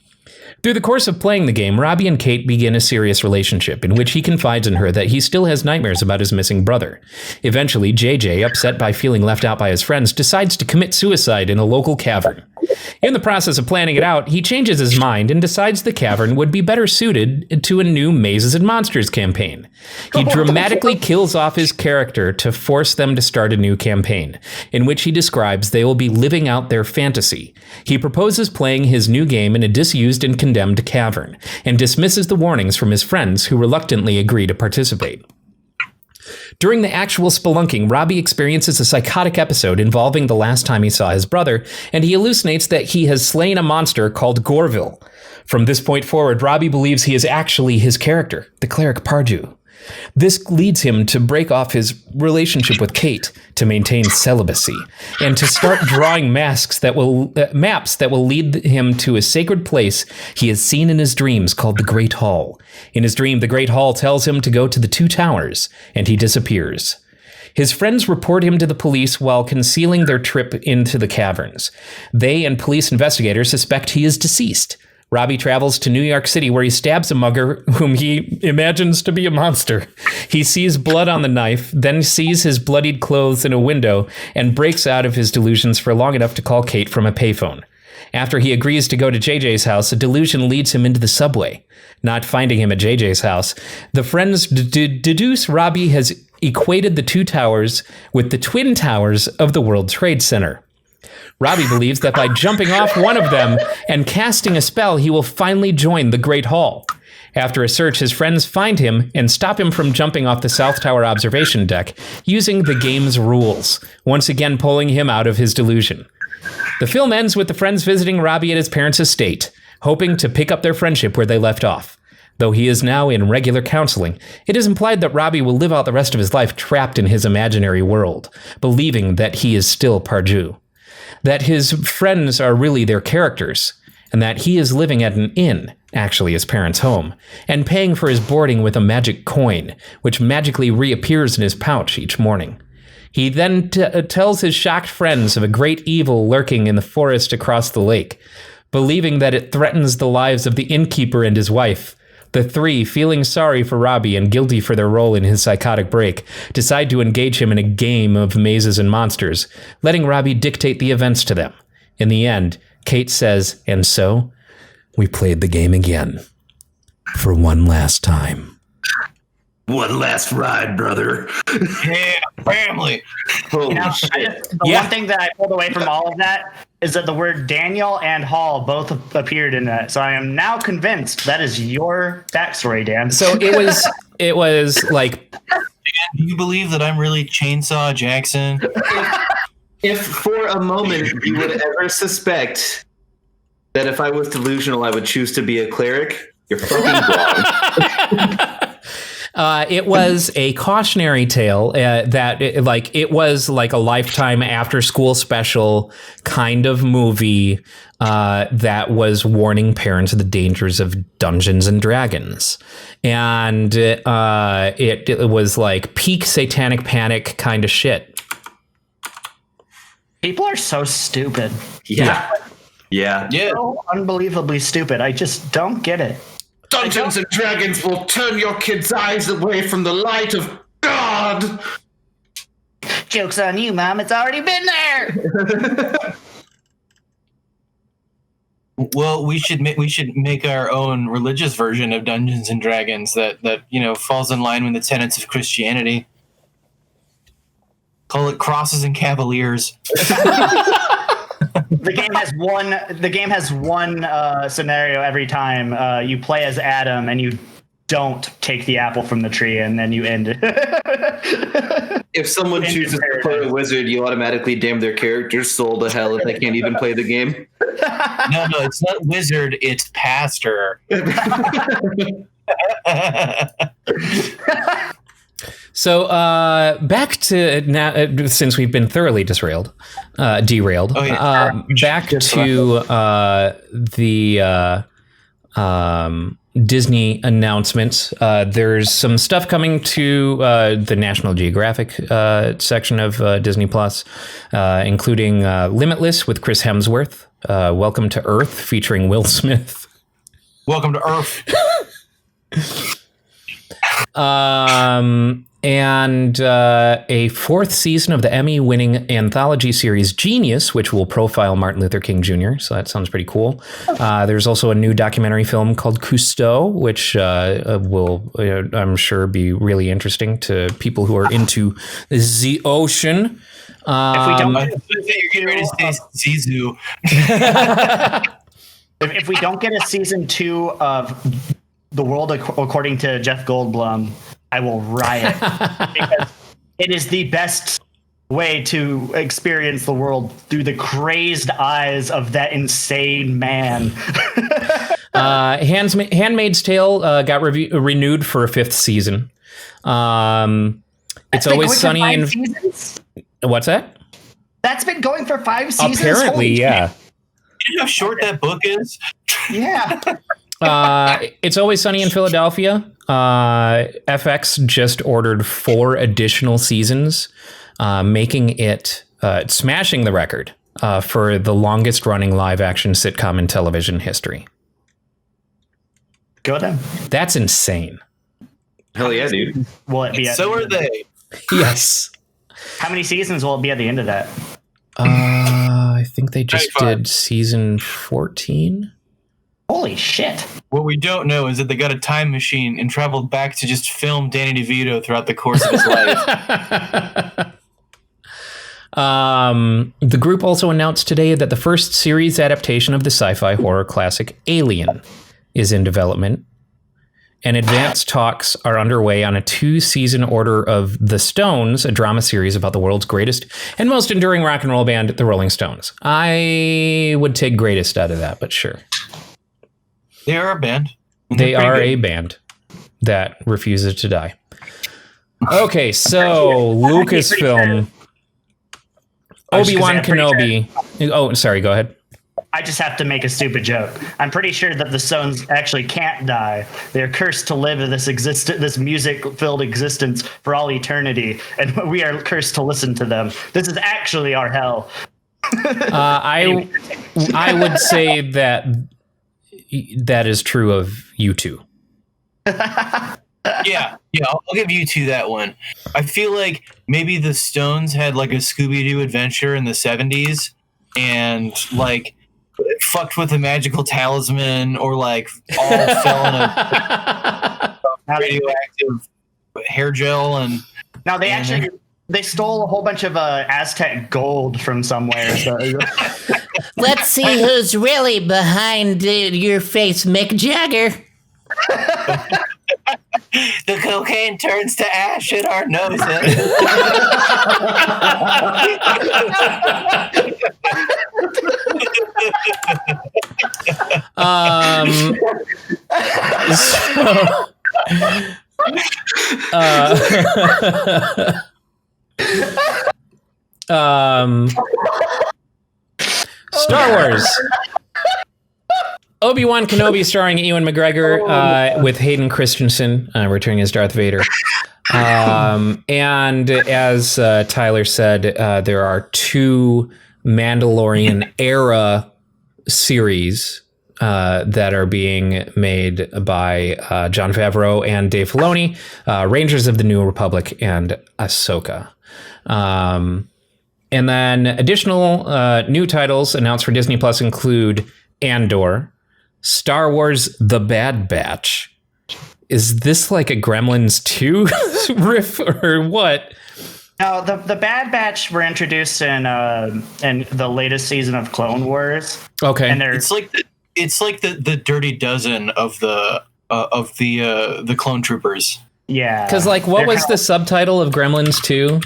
Through the course of playing the game, Robbie and Kate begin a serious relationship in which he confides in her that he still has nightmares about his missing brother. Eventually, JJ, upset by feeling left out by his friends, decides to commit suicide in a local cavern. In the process of planning it out, he changes his mind and decides the cavern would be better suited to a new Mazes and Monsters campaign. He dramatically kills off his character to force them to start a new campaign, in which he describes they will be living out their fantasy. He proposes playing his new game in a disused and condemned cavern, and dismisses the warnings from his friends who reluctantly agree to participate. During the actual spelunking, Robbie experiences a psychotic episode involving the last time he saw his brother, and he hallucinates that he has slain a monster called Gorville. From this point forward, Robbie believes he is actually his character, the cleric Pardew. This leads him to break off his relationship with Kate to maintain celibacy, and to start drawing maps that will lead him to a sacred place he has seen in his dreams called the Great Hall. In his dream, the Great Hall tells him to go to the Two Towers, and he disappears. His friends report him to the police while concealing their trip into the caverns. They and police investigators suspect he is deceased. Robbie travels to New York City, where he stabs a mugger whom he imagines to be a monster. He sees blood on the knife, then sees his bloodied clothes in a window, and breaks out of his delusions for long enough to call Kate from a payphone. After he agrees to go to JJ's house, a delusion leads him into the subway. Not finding him at JJ's house, the friends deduce Robbie has equated the two towers with the twin towers of the World Trade Center. Robbie believes that by jumping off one of them and casting a spell, he will finally join the Great Hall. After a search, his friends find him and stop him from jumping off the South Tower observation deck using the game's rules, once again pulling him out of his delusion. The film ends with the friends visiting Robbie at his parents' estate, hoping to pick up their friendship where they left off. Though he is now in regular counseling, it is implied that Robbie will live out the rest of his life trapped in his imaginary world, believing that he is still Pardew, that his friends are really their characters, and that he is living at an inn, actually his parents' home, and paying for his boarding with a magic coin, which magically reappears in his pouch each morning. He then tells his shocked friends of a great evil lurking in the forest across the lake, believing that it threatens the lives of the innkeeper and his wife. The three, feeling sorry for Robbie and guilty for their role in his psychotic break, decide to engage him in a game of mazes and monsters, letting Robbie dictate the events to them. In the end, Kate says, "And so, we played the game again. For one last time." One last ride, brother. Yeah, family. One thing that I pulled away from all of that is that the word Daniel and Hall both appeared in that. So I am now convinced that is your backstory, Dan. So it was like, Dan, do you believe that I'm really Chainsaw Jackson? If for a moment you would ever suspect that if I was delusional, I would choose to be a cleric, you're fucking wrong. It was a cautionary tale it was like a Lifetime after school special kind of movie that was warning parents of the dangers of Dungeons and Dragons. And it was like peak satanic panic kind of shit. People are so stupid. Yeah. So unbelievably stupid. I just don't get it. Dungeons and Dragons will turn your kids' eyes away from the light of God. Joke's on you, Mom. It's already been there. Well, we should make our own religious version of Dungeons and Dragons that falls in line with the tenets of Christianity. Call it Crosses and Cavaliers. The game has one scenario every time. You play as Adam and you don't take the apple from the tree, and then you end it. If someone chooses to play a wizard, you automatically damn their character's soul to hell if they can't even play the game. No, it's not wizard, it's pastor. So back to now, since we've been thoroughly derailed. Back to the Disney announcements. There's some stuff coming to the National Geographic section of Disney Plus, including Limitless with Chris Hemsworth, Welcome to Earth featuring Will Smith. Welcome to Earth. And a fourth season of the Emmy-winning anthology series Genius, which will profile Martin Luther King Jr., so that sounds pretty cool. There's also a new documentary film called Cousteau, which will, I'm sure, be really interesting to people who are into the ocean. If we don't, You're getting ready to say Zizou. if we don't get a season 2 of The World According to Jeff Goldblum, I will riot because it is the best way to experience the world through the crazed eyes of that insane man. Handmaid's Tale got renewed for a 5th season. It's always sunny in. What's that? That's been going for 5 seasons. Apparently, yeah. You know how short that book is? Yeah. It's Always Sunny in Philadelphia. FX just ordered 4 additional seasons, making it smashing the record for the longest running live action sitcom in television history. Go then. That's insane. Hell yeah, dude. Will it be? So are they. Yes. How many seasons will it be at the end of that? I think they just did season 14. Holy shit. What we don't know is that they got a time machine and traveled back to just film Danny DeVito throughout the course of his life. The group also announced today that the first series adaptation of the sci-fi horror classic Alien is in development, and advanced talks are underway on a 2-season order of The Stones, a drama series about the world's greatest and most enduring rock and roll band, the Rolling Stones. I would take greatest out of that, but sure. They are a band. They are a band that refuses to die. Okay, so Lucasfilm, Obi-Wan Kenobi. Oh, sorry, go ahead. I just have to make a stupid joke. I'm pretty sure that the Stones actually can't die. They're cursed to live in this music-filled existence for all eternity, and we are cursed to listen to them. This is actually our hell. I would say that is true of U2. Yeah, I'll give U2 that one. I feel like maybe the Stones had like a Scooby-Doo adventure in the 70s and like fucked with a magical talisman or like all fell in a radioactive hair gel and now they stole a whole bunch of Aztec gold from somewhere. So. Let's see who's really behind your face, Mick Jagger. The cocaine turns to ash in our noses. Star Wars. Obi-Wan Kenobi starring Ewan McGregor with Hayden Christensen returning as Darth Vader. And as Tyler said, there are 2 Mandalorian era series that are being made by Jon Favreau and Dave Filoni, Rangers of the New Republic and Ahsoka. And then additional new titles announced for Disney Plus include Andor, Star Wars The Bad Batch. Is this like a Gremlins 2 riff or what? No, the Bad Batch were introduced in the latest season of Clone Wars. Okay, and it's like the Dirty Dozen of the Clone Troopers. Yeah, because like what was the subtitle of Gremlins 2?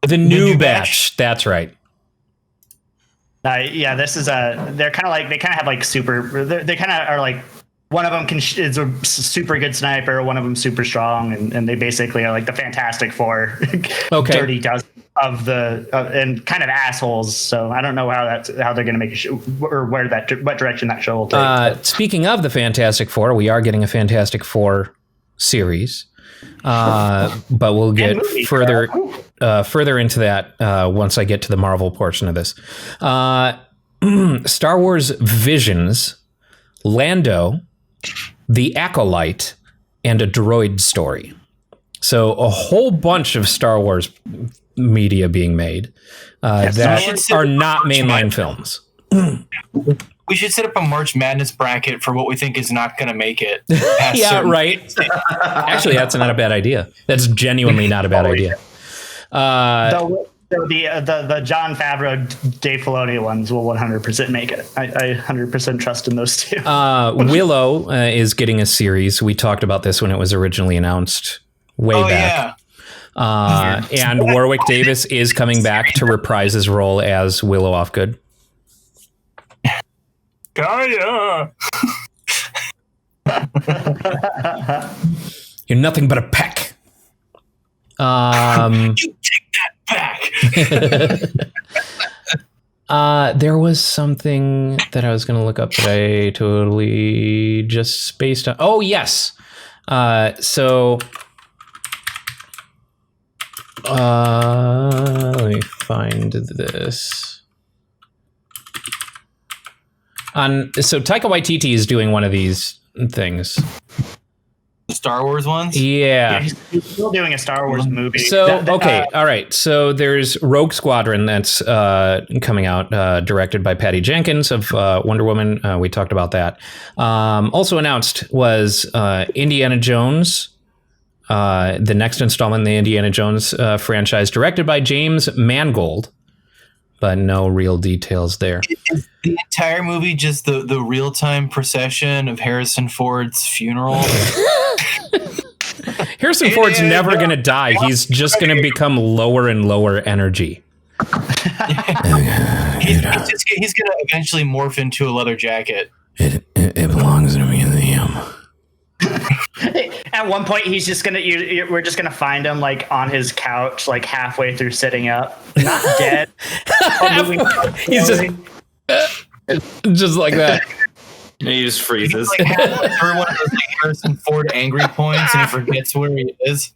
The new batch. That's right. Yeah, this is they're kind of like they kind of have like super. They kind of are like one of them is a super good sniper, one of them super strong, and they basically are like the Fantastic Four, okay. Dirty Dozen of the and kind of assholes. So I don't know how they're going to make a show or what direction that show will take. Speaking of the Fantastic Four, we are getting a Fantastic Four series, but we'll get further into that once I get to the Marvel portion of this. Star Wars Visions, Lando, The Acolyte, and a droid story. So a whole bunch of Star Wars media being made that are not mainline films. We should set up a March Madness bracket for what we think is not going to make it. Yeah, right. Actually, that's not a bad idea. That's genuinely not a bad idea. The Jon Favreau, Dave Filoni ones will 100% make it. I 100% trust in those two. Willow is getting a series. We talked about this when it was originally announced way back. Yeah. And Warwick Davis is coming back to reprise his role as Willow Offgood. Gaia! You're nothing but a peck. You take that back. There was something that I was going to look up that I totally just spaced on. Oh, yes. So let me find this. So Taika Waititi is doing one of these things. The Star Wars ones? Yeah. He's still doing a Star Wars movie. So, okay. All right. So there's Rogue Squadron that's coming out, directed by Patty Jenkins of Wonder Woman. We talked about that. Also announced was Indiana Jones, the next installment in the Indiana Jones franchise, directed by James Mangold. But no real details there. Is the entire movie just the real-time procession of Harrison Ford's funeral? Harrison Ford's never going to die. He's just going to become lower and lower energy. He's going to eventually morph into a leather jacket. It belongs in a museum. At one point, he's just we're just gonna find him like on his couch, like halfway through sitting up, not dead. He's just like that. And he just freezes. Like every one of those like Harrison Ford angry points, and he forgets where he is.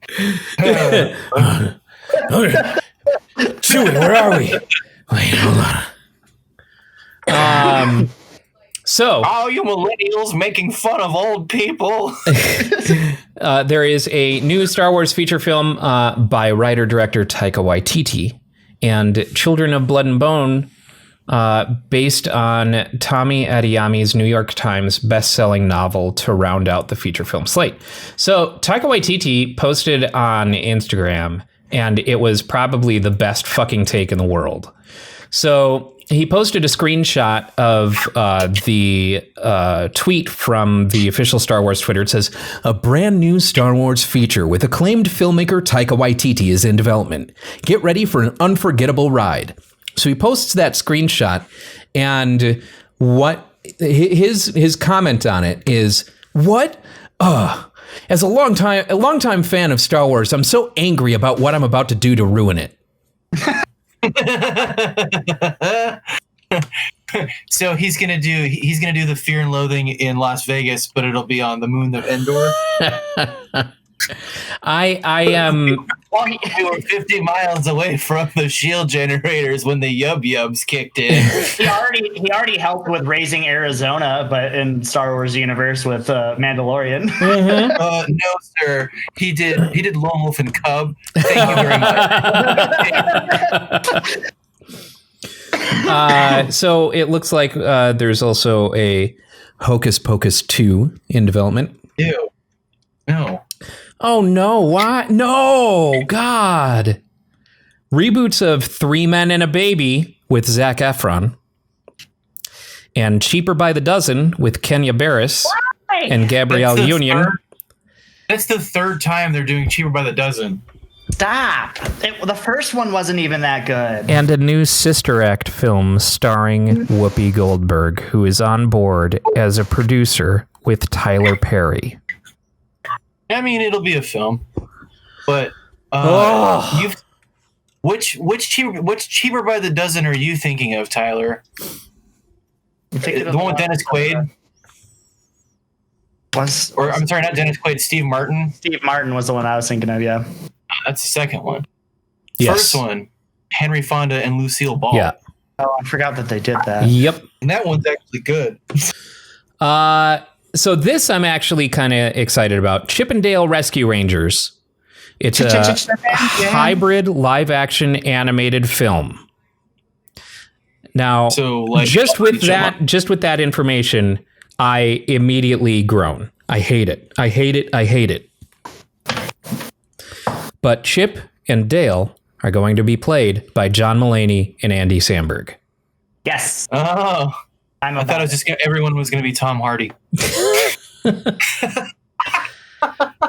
Chewie, where are we? Wait, hold on. So, all you millennials making fun of old people. There is a new Star Wars feature film by writer-director Taika Waititi and Children of Blood and Bone, based on Tommy Adeyemi's New York Times best-selling novel to round out the feature film slate. So Taika Waititi posted on Instagram, and it was probably the best fucking take in the world. So he posted a screenshot of the tweet from the official Star Wars Twitter. It says, a brand new Star Wars feature with acclaimed filmmaker Taika Waititi is in development. Get ready for an unforgettable ride. So he posts that screenshot, and what his comment on it is, what? As a longtime fan of Star Wars, I'm so angry about what I'm about to do to ruin it. So he's gonna do the Fear and Loathing in Las Vegas, but it'll be on the moon of Endor. I am. We were 50 miles away from the shield generators when the yubs kicked in. He already helped with raising Arizona, but in Star Wars universe with Mandalorian. Mm-hmm. No, sir. He did Lone Wolf and Cub. Thank you very much. So it looks like there's also a Hocus Pocus 2 in development. Ew. No. Oh, no. Why? No. God. Reboots of Three Men and a Baby with Zac Efron. And Cheaper by the Dozen with Kenya Barris and Gabrielle Union. That's the third time they're doing Cheaper by the Dozen. Stop. The first one wasn't even that good. And a new Sister Act film starring Whoopi Goldberg, who is on board as a producer with Tyler Perry. I mean, it'll be a film, but which Cheaper by the Dozen are you thinking of, Tyler? The one with Dennis Quaid? I'm sorry, not Dennis Quaid, Steve Martin. Steve Martin was the one I was thinking of, yeah. That's the second one. Yes. First one, Henry Fonda and Lucille Ball. Yeah. Oh, I forgot that they did that. Yep. And that one's actually good. So this I'm actually kind of excited about. Chip and Dale Rescue Rangers. It's a hybrid live-action animated film. Now, just with that information, I immediately groan. I hate it. I hate it. I hate it. But Chip and Dale are going to be played by John Mulaney and Andy Samberg. Yes. Oh, I thought it was just everyone was going to be Tom Hardy.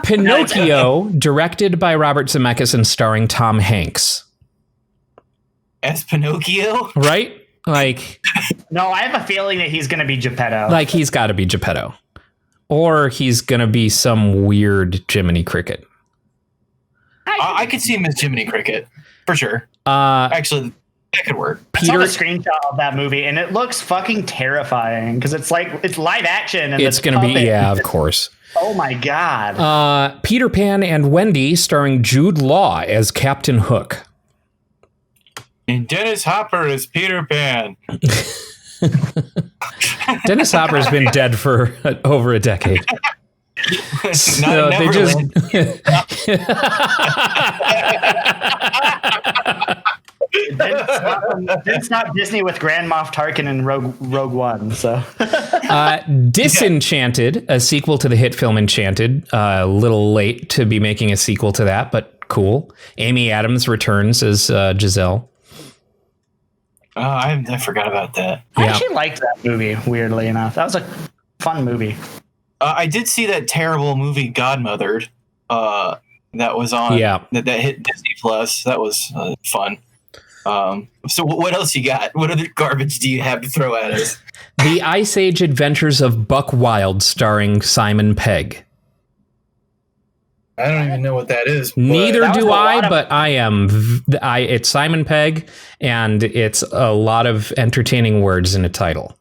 Pinocchio, directed by Robert Zemeckis and starring Tom Hanks. As Pinocchio? Right? Like... No, I have a feeling that he's going to be Geppetto. Like, he's got to be Geppetto. Or he's going to be some weird Jiminy Cricket. I could see him as Jiminy Cricket, for sure. Actually, that could work. I saw a screenshot of that movie, and it looks fucking terrifying, because it's live action. And it's going to be, yeah, of course. Oh my God. Peter Pan and Wendy, starring Jude Law as Captain Hook. And Dennis Hopper as Peter Pan. Dennis Hopper's been dead for over a decade. So they just didn't stop Disney with Grand Moff Tarkin and Rogue One. So Disenchanted, a sequel to the hit film Enchanted. A little late to be making a sequel to that, but cool. Amy Adams returns as Giselle. Oh, I forgot about that. I actually liked that movie, weirdly enough. That was a fun movie. I did see that terrible movie Godmothered that was on that hit Disney Plus. That was fun. So what else you got? What other garbage do you have to throw at us? The Ice Age Adventures of Buck Wild, starring Simon Pegg. I don't even know what that is. Neither do I, but it's Simon Pegg, and it's a lot of entertaining words in a title.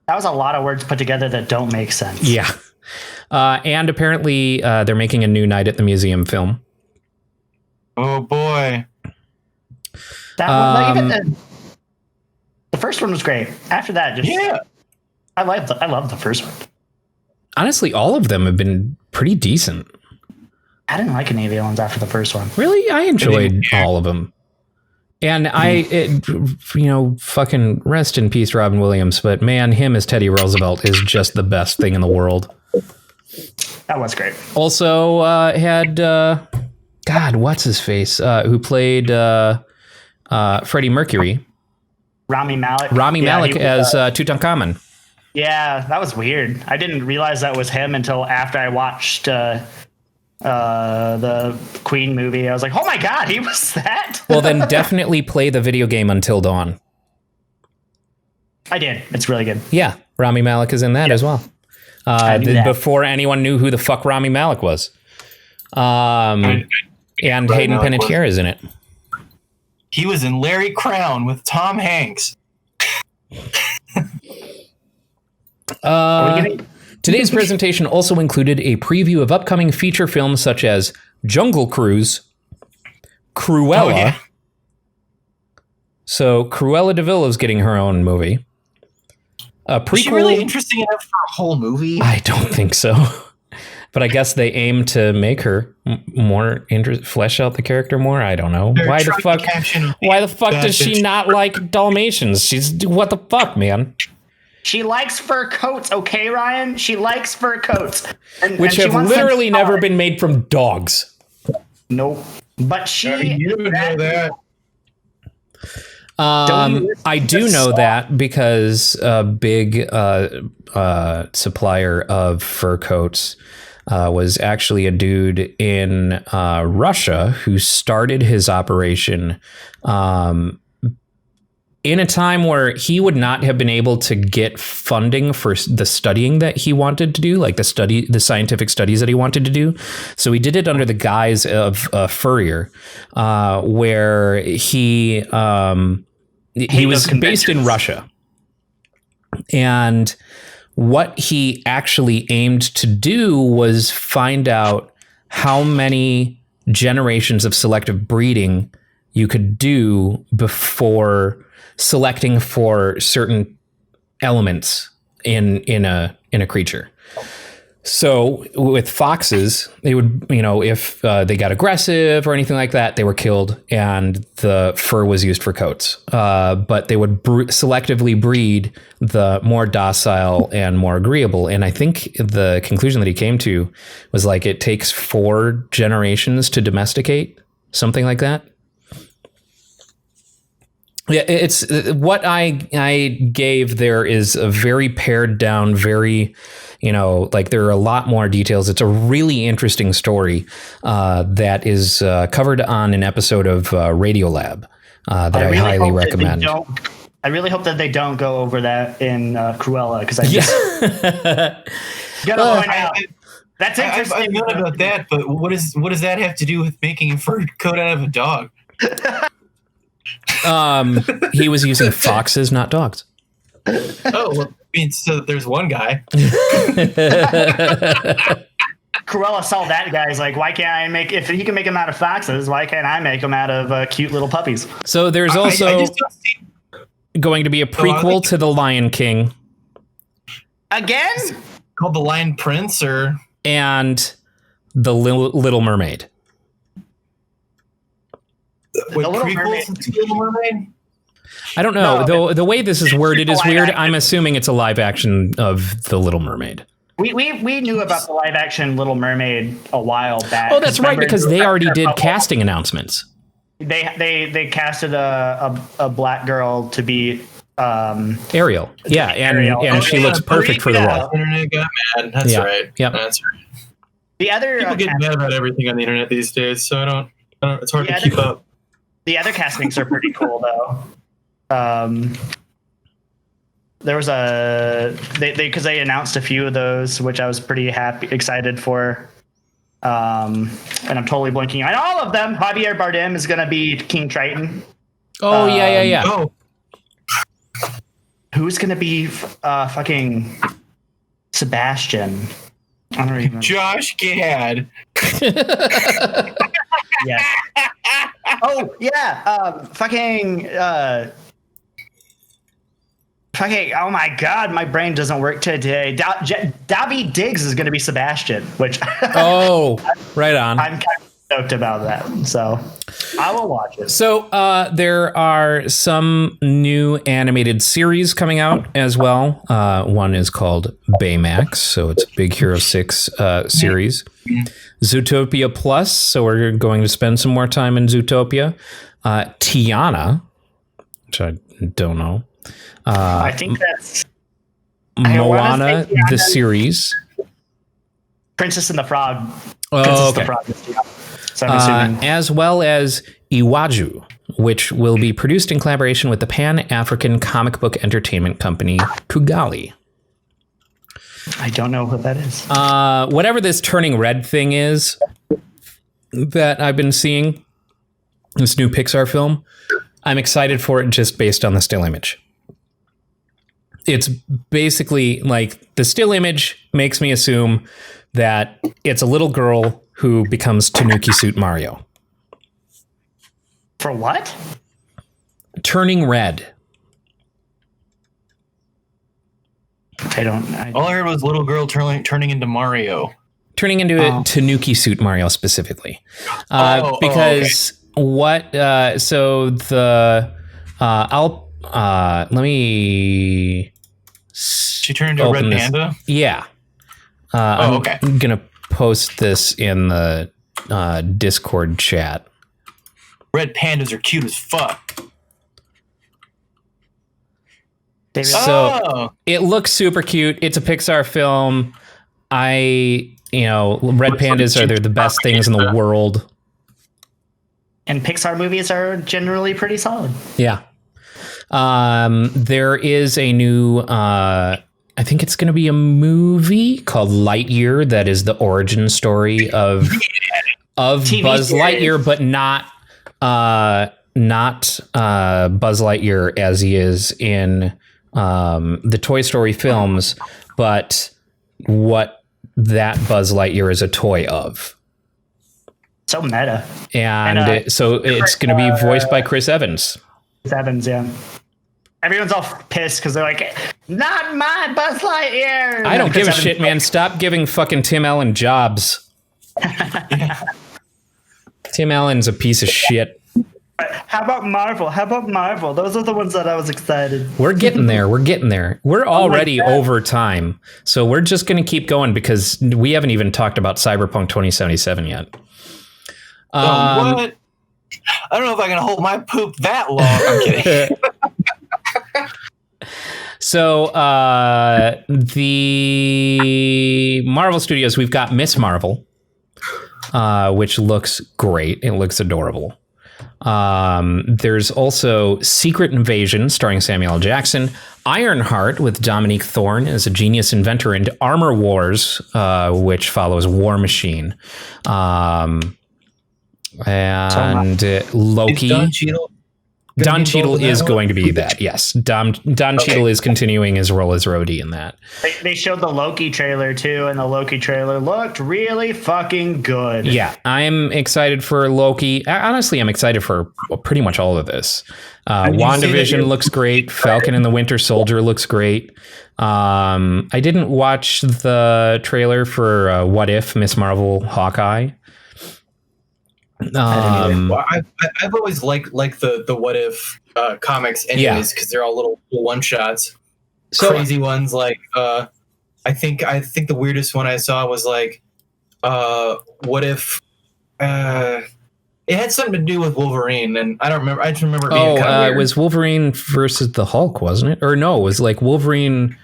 That was a lot of words put together that don't make sense. Yeah. And apparently they're making a new Night at the Museum film. Oh, boy. That one, the first one was great. After that, I love the first one. Honestly, all of them have been pretty decent. I didn't like any of the ones after the first one. Really? I enjoyed all of them. And fucking rest in peace, Robin Williams. But man, him as Teddy Roosevelt is just the best thing in the world. That was great. Also had, God, what's his face? Who played Freddie Mercury. Rami Malek. As Tutankhamun. Yeah, that was weird. I didn't realize that was him until after I watched the Queen movie. I was like, oh my God, he was that? Well, then definitely play the video game Until Dawn. I did. It's really good. Yeah, Rami Malek is in that as well. Before anyone knew who the fuck Rami Malek was. And Hayden Panettiere is in it. He was in Larry Crown with Tom Hanks. Today's presentation also included a preview of upcoming feature films such as Jungle Cruise, Cruella. Oh, yeah. So Cruella de Vil is getting her own movie. A prequel. Is she really interesting enough for a whole movie? I don't think so. But I guess they aim to make her more flesh out the character more. I don't know. Why the fuck does she not like Dalmatians? What the fuck, man? She likes fur coats, okay, Ryan? She likes fur coats. Which have literally never been made from dogs. Nope. But you know that. I do know that because a big supplier of fur coats was actually a dude in Russia who started his operation in a time where he would not have been able to get funding for the studying that he wanted to do, like the scientific studies that he wanted to do. So he did it under the guise of a furrier, where he was based in Russia. And what he actually aimed to do was find out how many generations of selective breeding you could do before selecting for certain elements in a creature. So with foxes, they would, if they got aggressive or anything like that, they were killed, and the fur was used for coats. But they would selectively breed the more docile and more agreeable. And I think the conclusion that he came to was like it takes 4 generations to domesticate, something like that. Yeah, it's what I gave there is a very pared down, very, like there are a lot more details. It's a really interesting story that is covered on an episode of Radiolab that I highly recommend. I really hope that they don't go over that in Cruella, because I just gotta point out. That's interesting. I've known about that, but what does that have to do with making a fur coat out of a dog? He was using foxes, not dogs. Oh, well, I mean, so there's one guy. Cruella saw that guy. He's like, why can't I if he can make them out of foxes, why can't I make them out of cute little puppies? So there's also going to be a prequel to The Lion King. Again? Called The Lion Prince and The Little Mermaid. With prequels to Little Mermaid? I don't know. The way this is worded is weird. I'm assuming it's a live action of The Little Mermaid. We knew about the live action Little Mermaid a while back. Oh, that's right, because they already did casting announcements. They casted a black girl to be Ariel. Yeah, and she looks perfect for the role. The internet got mad. That's right. Yep. That's right. The other people get mad about everything on the internet these days, so I don't it's hard to keep up. The other castings are pretty cool, though. There was because they announced a few of those, which I was pretty excited for. And I'm totally blanking on all of them. Javier Bardem is going to be King Triton. Oh, yeah. Oh. Who's going to be fucking Sebastian? I don't even. Josh Gad. Yeah. Oh yeah. Fucking. Oh my God, my brain doesn't work today. Davy Diggs is going to be Sebastian, which. Oh, right on. I'm kind of stoked about that, so I will watch it. So there are some new animated series coming out as well. One is called Baymax, so it's a Big Hero 6 series. Zootopia Plus, so we're going to spend some more time in Zootopia. Tiana, which I don't know. I think that's Moana, the series. Princess and the Frog. Oh, okay. The Frog. So I'm assuming. As well as Iwaju, which will be produced in collaboration with the Pan-African comic book entertainment company Kugali. I don't know what that is. Whatever this Turning Red thing is that I've been seeing, this new Pixar film, I'm excited for it just based on the still image. It's basically like the still image makes me assume that it's a little girl who becomes Tanuki Suit Mario. For what? Turning Red. All I heard was little girl turning into Mario. Turning into a Tanuki Suit Mario specifically. Because what, so the, let me. She turned into a red panda? Yeah. Okay. I'm going to post this in the Discord chat. Red pandas are cute as fuck. So it looks super cute. It's a Pixar film. Red pandas are the best things in the world. And Pixar movies are generally pretty solid. Yeah. There is a new, I think it's going to be a movie called Lightyear that is the origin story of Buzz Lightyear, but not Buzz Lightyear as he is in the Toy Story films, but what that Buzz Lightyear is a toy of. So meta. And so it's going to be voiced by Chris Evans. Chris Evans, yeah. everyone's all pissed because they're like, not my Buzz Lightyear. And I don't give a shit, man. like, Stop giving fucking Tim Allen jobs. Tim Allen's a piece of shit. How about Marvel? Those are the ones that I was excited. We're getting there. We're already over time. So we're just going to keep going because we haven't even talked about Cyberpunk 2077 yet. What? I don't know if I can hold my poop that long. I'm kidding. So the Marvel Studios, we've got Miss Marvel, which looks great. It looks adorable. There's also Secret Invasion starring Samuel L. Jackson, Ironheart with Dominique Thorne as a genius inventor, and Armor Wars, which follows War Machine. And Loki. Don Cheadle is going to be that. Yes. Don Cheadle is continuing his role as Rhodey in that. They showed the Loki trailer too, and the Loki trailer looked really fucking good. Yeah, I'm excited for Loki. Honestly, I'm excited for pretty much all of this. WandaVision looks great. Falcon and the Winter Soldier looks great. I didn't watch the trailer for What If, Miss Marvel, Hawkeye. I've always liked the What If comics anyways, because they're all little one shots, crazy ones. Like I think the weirdest one I saw was like what if it had something to do with Wolverine, and I don't remember. I just remember it being kind of weird. It was Wolverine versus the Hulk, wasn't it? Or no, it was like Wolverine.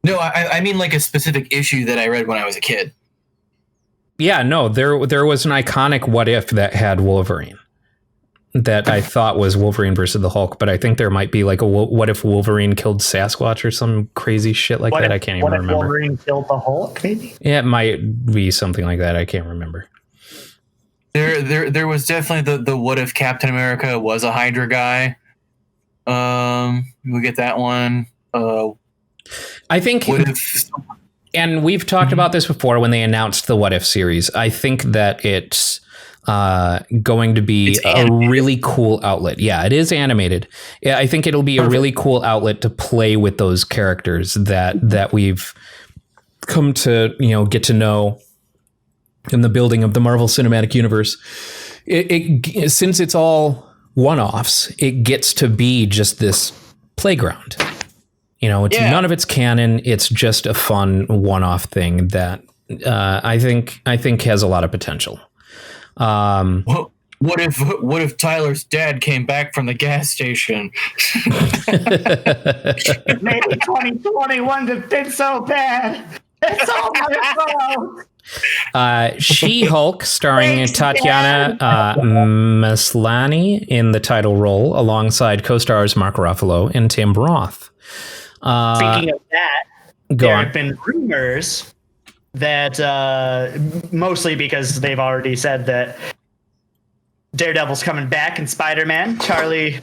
No, I mean like a specific issue that I read when I was a kid. Yeah, no, there was an iconic What If that had Wolverine that I thought was Wolverine versus the Hulk, but I think there might be like a What If Wolverine killed Sasquatch or some crazy shit like that. I can't even remember. Wolverine killed the Hulk, maybe? Yeah, it might be something like that. I can't remember. There was definitely the What If Captain America was a Hydra guy. We get that one. I think. What if? And we've talked about this before when they announced the What If series. I think that it's going to be a really cool outlet. Yeah, it is animated. Yeah, I think it'll be a really cool outlet to play with those characters that we've come to get to know in the building of the Marvel Cinematic Universe. It since it's all one-offs, it gets to be just this playground. It's none of it's canon. It's just a fun one-off thing that I think has a lot of potential. What if Tyler's dad came back from the gas station? Maybe 2021 has been so bad. It's all my fault. She-Hulk, starring Tatiana Maslany in the title role, alongside co-stars Mark Ruffalo and Tim Roth. Speaking of that, there have been rumors that mostly because they've already said that Daredevil's coming back and Spider-Man, Charlie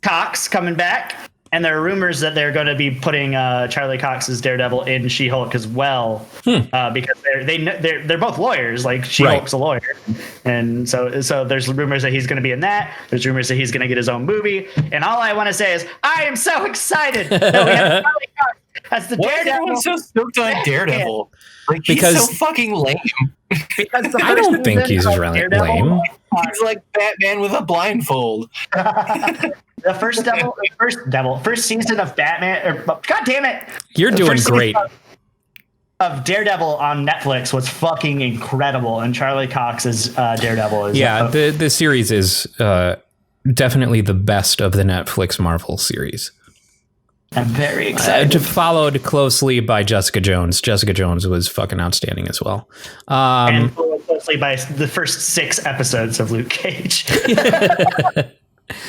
Cox coming back, and there are rumors that they're going to be putting Charlie Cox's Daredevil in She-Hulk as well, because they're both lawyers. Like She-Hulk's a lawyer, and so there's rumors that he's going to be in that. There's rumors that he's going to get his own movie, and all I want to say is I am so excited that we have Charlie Cox as the Daredevil. Everyone's so stoked on Daredevil. Like, he's so fucking lame. Because I don't think he's really lame. He's like Batman with a blindfold. The first season of Batman. God damn it! You're doing great. Of Daredevil on Netflix was fucking incredible, and Charlie Cox's Daredevil is. Yeah, the series is definitely the best of the Netflix Marvel series. I'm very excited. Followed closely by Jessica Jones. Jessica Jones was fucking outstanding as well. And followed closely by the first 6 episodes of Luke Cage.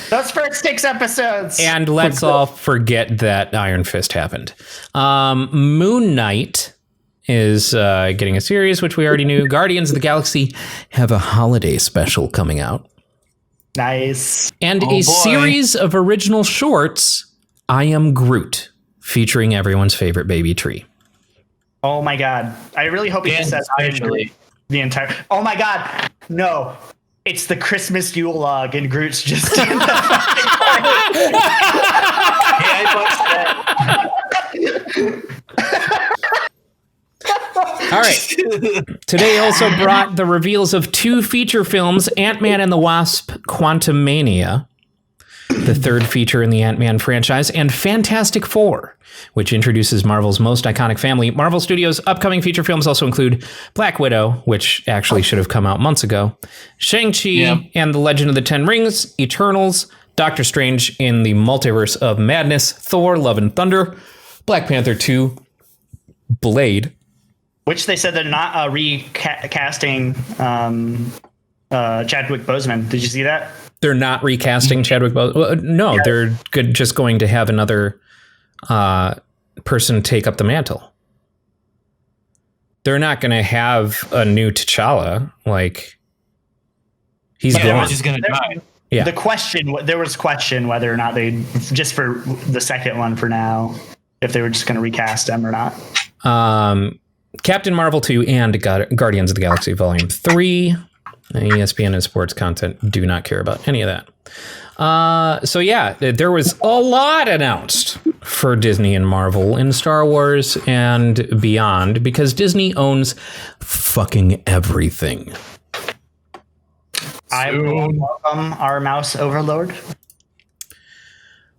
Those first 6 episodes. And let's all forget that Iron Fist happened. Moon Knight is getting a series, which we already knew. Guardians of the Galaxy have a holiday special coming out. Nice. And series of original shorts, I Am Groot, featuring everyone's favorite baby tree. Oh my God. I really hope he says I Am Groot the entire. Oh my God. No. It's the Christmas Yule log and Groot's just in the All right. Today also brought the reveals of 2 feature films, Ant-Man and the Wasp: Quantumania, the 3rd feature in the Ant-Man franchise, and Fantastic Four, which introduces Marvel's most iconic family. Marvel Studios' upcoming feature films also include Black Widow, which actually should have come out months ago, Shang-Chi and the Legend of the Ten Rings, Eternals, Doctor Strange in the Multiverse of Madness, Thor: Love and Thunder, Black Panther 2, Blade. Which they said they're not recasting Chadwick Boseman. Did you see that? They're not recasting Chadwick Boseman. Well, no, they're just going to have another person take up the mantle. They're not going to have a new T'Challa. Like, he's gone. He's just going to die. Yeah. There was question whether or not they, just for the second one for now, if they were just going to recast him or not. Captain Marvel 2 and Guardians of the Galaxy Volume 3. ESPN and sports content do not care about any of that. So yeah, there was a lot announced for Disney and Marvel in Star Wars and beyond because Disney owns fucking everything. I welcome our mouse overlord.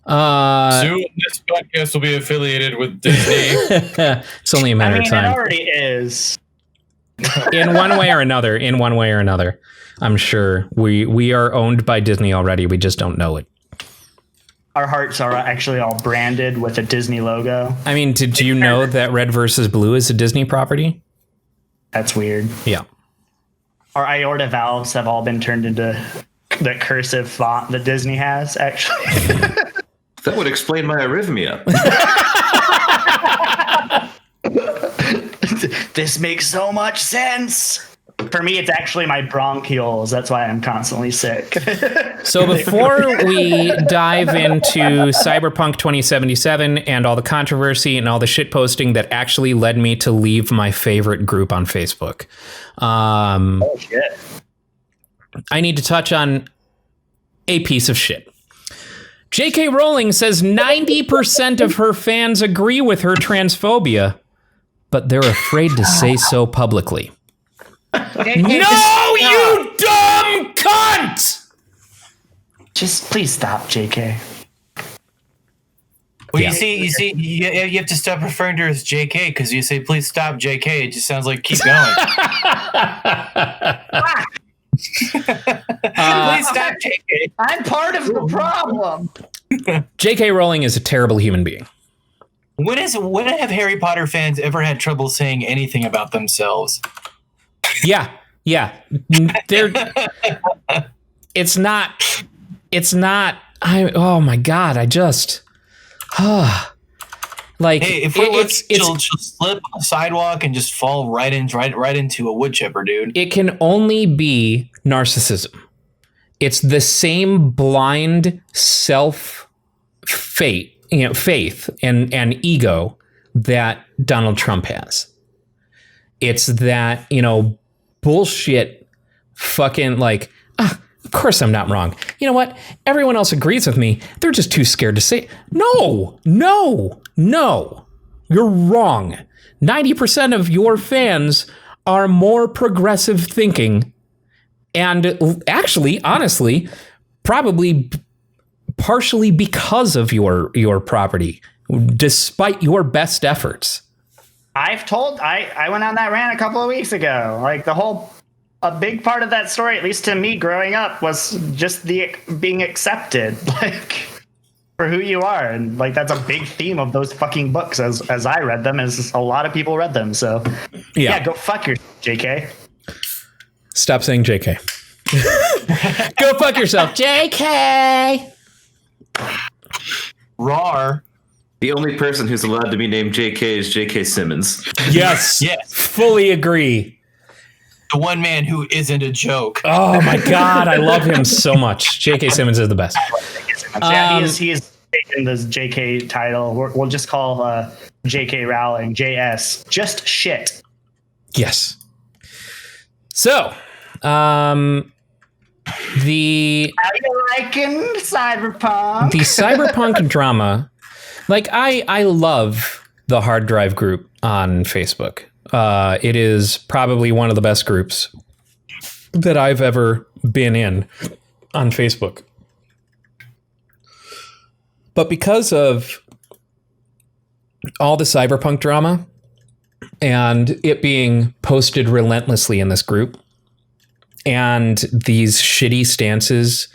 Soon this podcast will be affiliated with Disney. It's only a matter of time. It already is. In one way or another. I'm sure we are owned by Disney already. We just don't know it. Our hearts are actually all branded with a Disney logo. I mean, did you know that Red versus Blue is a Disney property? That's weird. Yeah. Our aorta valves have all been turned into the cursive font that Disney has, actually. That would explain my arrhythmia. This makes so much sense. For me, it's actually my bronchioles. That's why I'm constantly sick. So before we dive into Cyberpunk 2077 and all the controversy and all the shit posting that actually led me to leave my favorite group on Facebook, Oh, shit. I need to touch on a piece of shit. J.K. Rowling says 90% of her fans agree with her transphobia, but they're afraid to say so publicly. No, you dumb cunt! Just please stop, JK. Well, you see, you have to stop referring to her as JK because you say, please stop, JK. It just sounds like keep going. Please stop, JK. I'm part of the problem. J.K. Rowling is a terrible human being. When have Harry Potter fans ever had trouble saying anything about themselves? Yeah. It's not, oh my God, I just, like, hey, if she'll slip on the sidewalk and just fall right into a wood chipper, dude. It can only be narcissism. It's the same blind faith and ego that Donald Trump has. It's that, bullshit fucking like, of course I'm not wrong. You know what? Everyone else agrees with me. They're just too scared to say, no, you're wrong. 90% of your fans are more progressive thinking. And actually, honestly, probably partially because of your property, despite your best efforts. I went on that rant a couple of weeks ago. Like a big part of that story, at least to me growing up, was just the being accepted, like, for who you are. And like, that's a big theme of those fucking books as I read them, as a lot of people read them. So yeah, go fuck yourself, JK. Stop saying JK. Go fuck yourself, JK. Rar. The only person who's allowed to be named JK is J.K. Simmons. Yes. Fully agree. The one man who isn't a joke. Oh my God, I love him so much. J.K. Simmons is the best. He is taking this JK title. We'll just call JK Rowling JS. Just shit. Yes. So, The How you liking Cyberpunk? The cyberpunk drama, like I love the hard drive group on Facebook. It is probably one of the best groups that I've ever been in on Facebook. But because of all the cyberpunk drama and it being posted relentlessly in this group and these shitty stances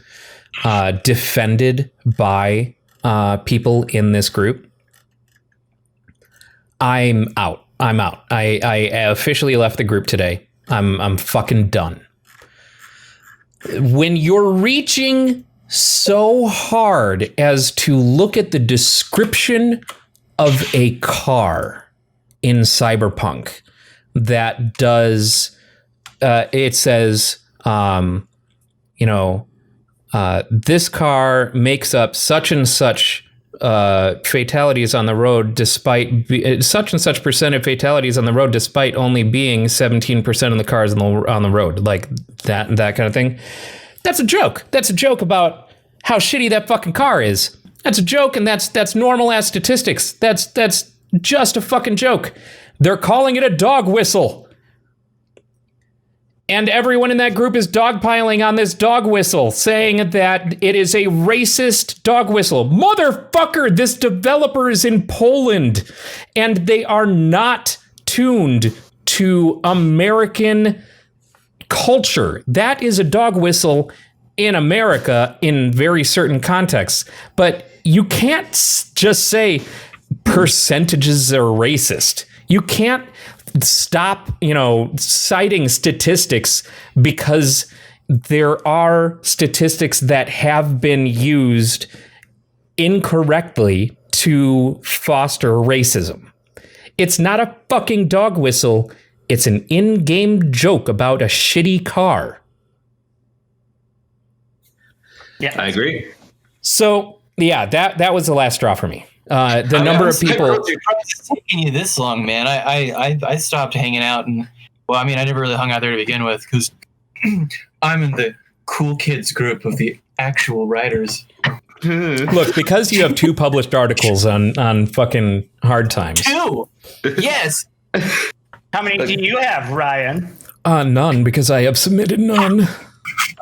defended by people in this group, I'm out. I officially left the group today. I'm fucking done. When you're reaching so hard as to look at the description of a car in Cyberpunk that does, it says, this car makes up such and such fatalities on the road despite such and such percent of fatalities on the road despite only being 17% of the cars on the road, like that kind of thing. That's a joke. That's a joke about how shitty that fucking car is. That's a joke, and that's normal ass statistics. That's just a fucking joke. They're calling it a dog whistle. And everyone in that group is dogpiling on this dog whistle, saying that it is a racist dog whistle. Motherfucker, this developer is in Poland, and they are not tuned to American culture. That is a dog whistle in America in very certain contexts. But you can't just say percentages are racist. You can't stop, citing statistics because there are statistics that have been used incorrectly to foster racism. It's not a fucking dog whistle. It's an in-game joke about a shitty car. Yeah, I agree. So, yeah, that was the last straw for me. The number of people. It's taking you this long, man. I stopped hanging out, and I never really hung out there to begin with because I'm in the cool kids group of the actual writers. Look, because you have 2 published articles on fucking Hard Times. 2, yes. How many do you have, Ryan? None, because I have submitted none.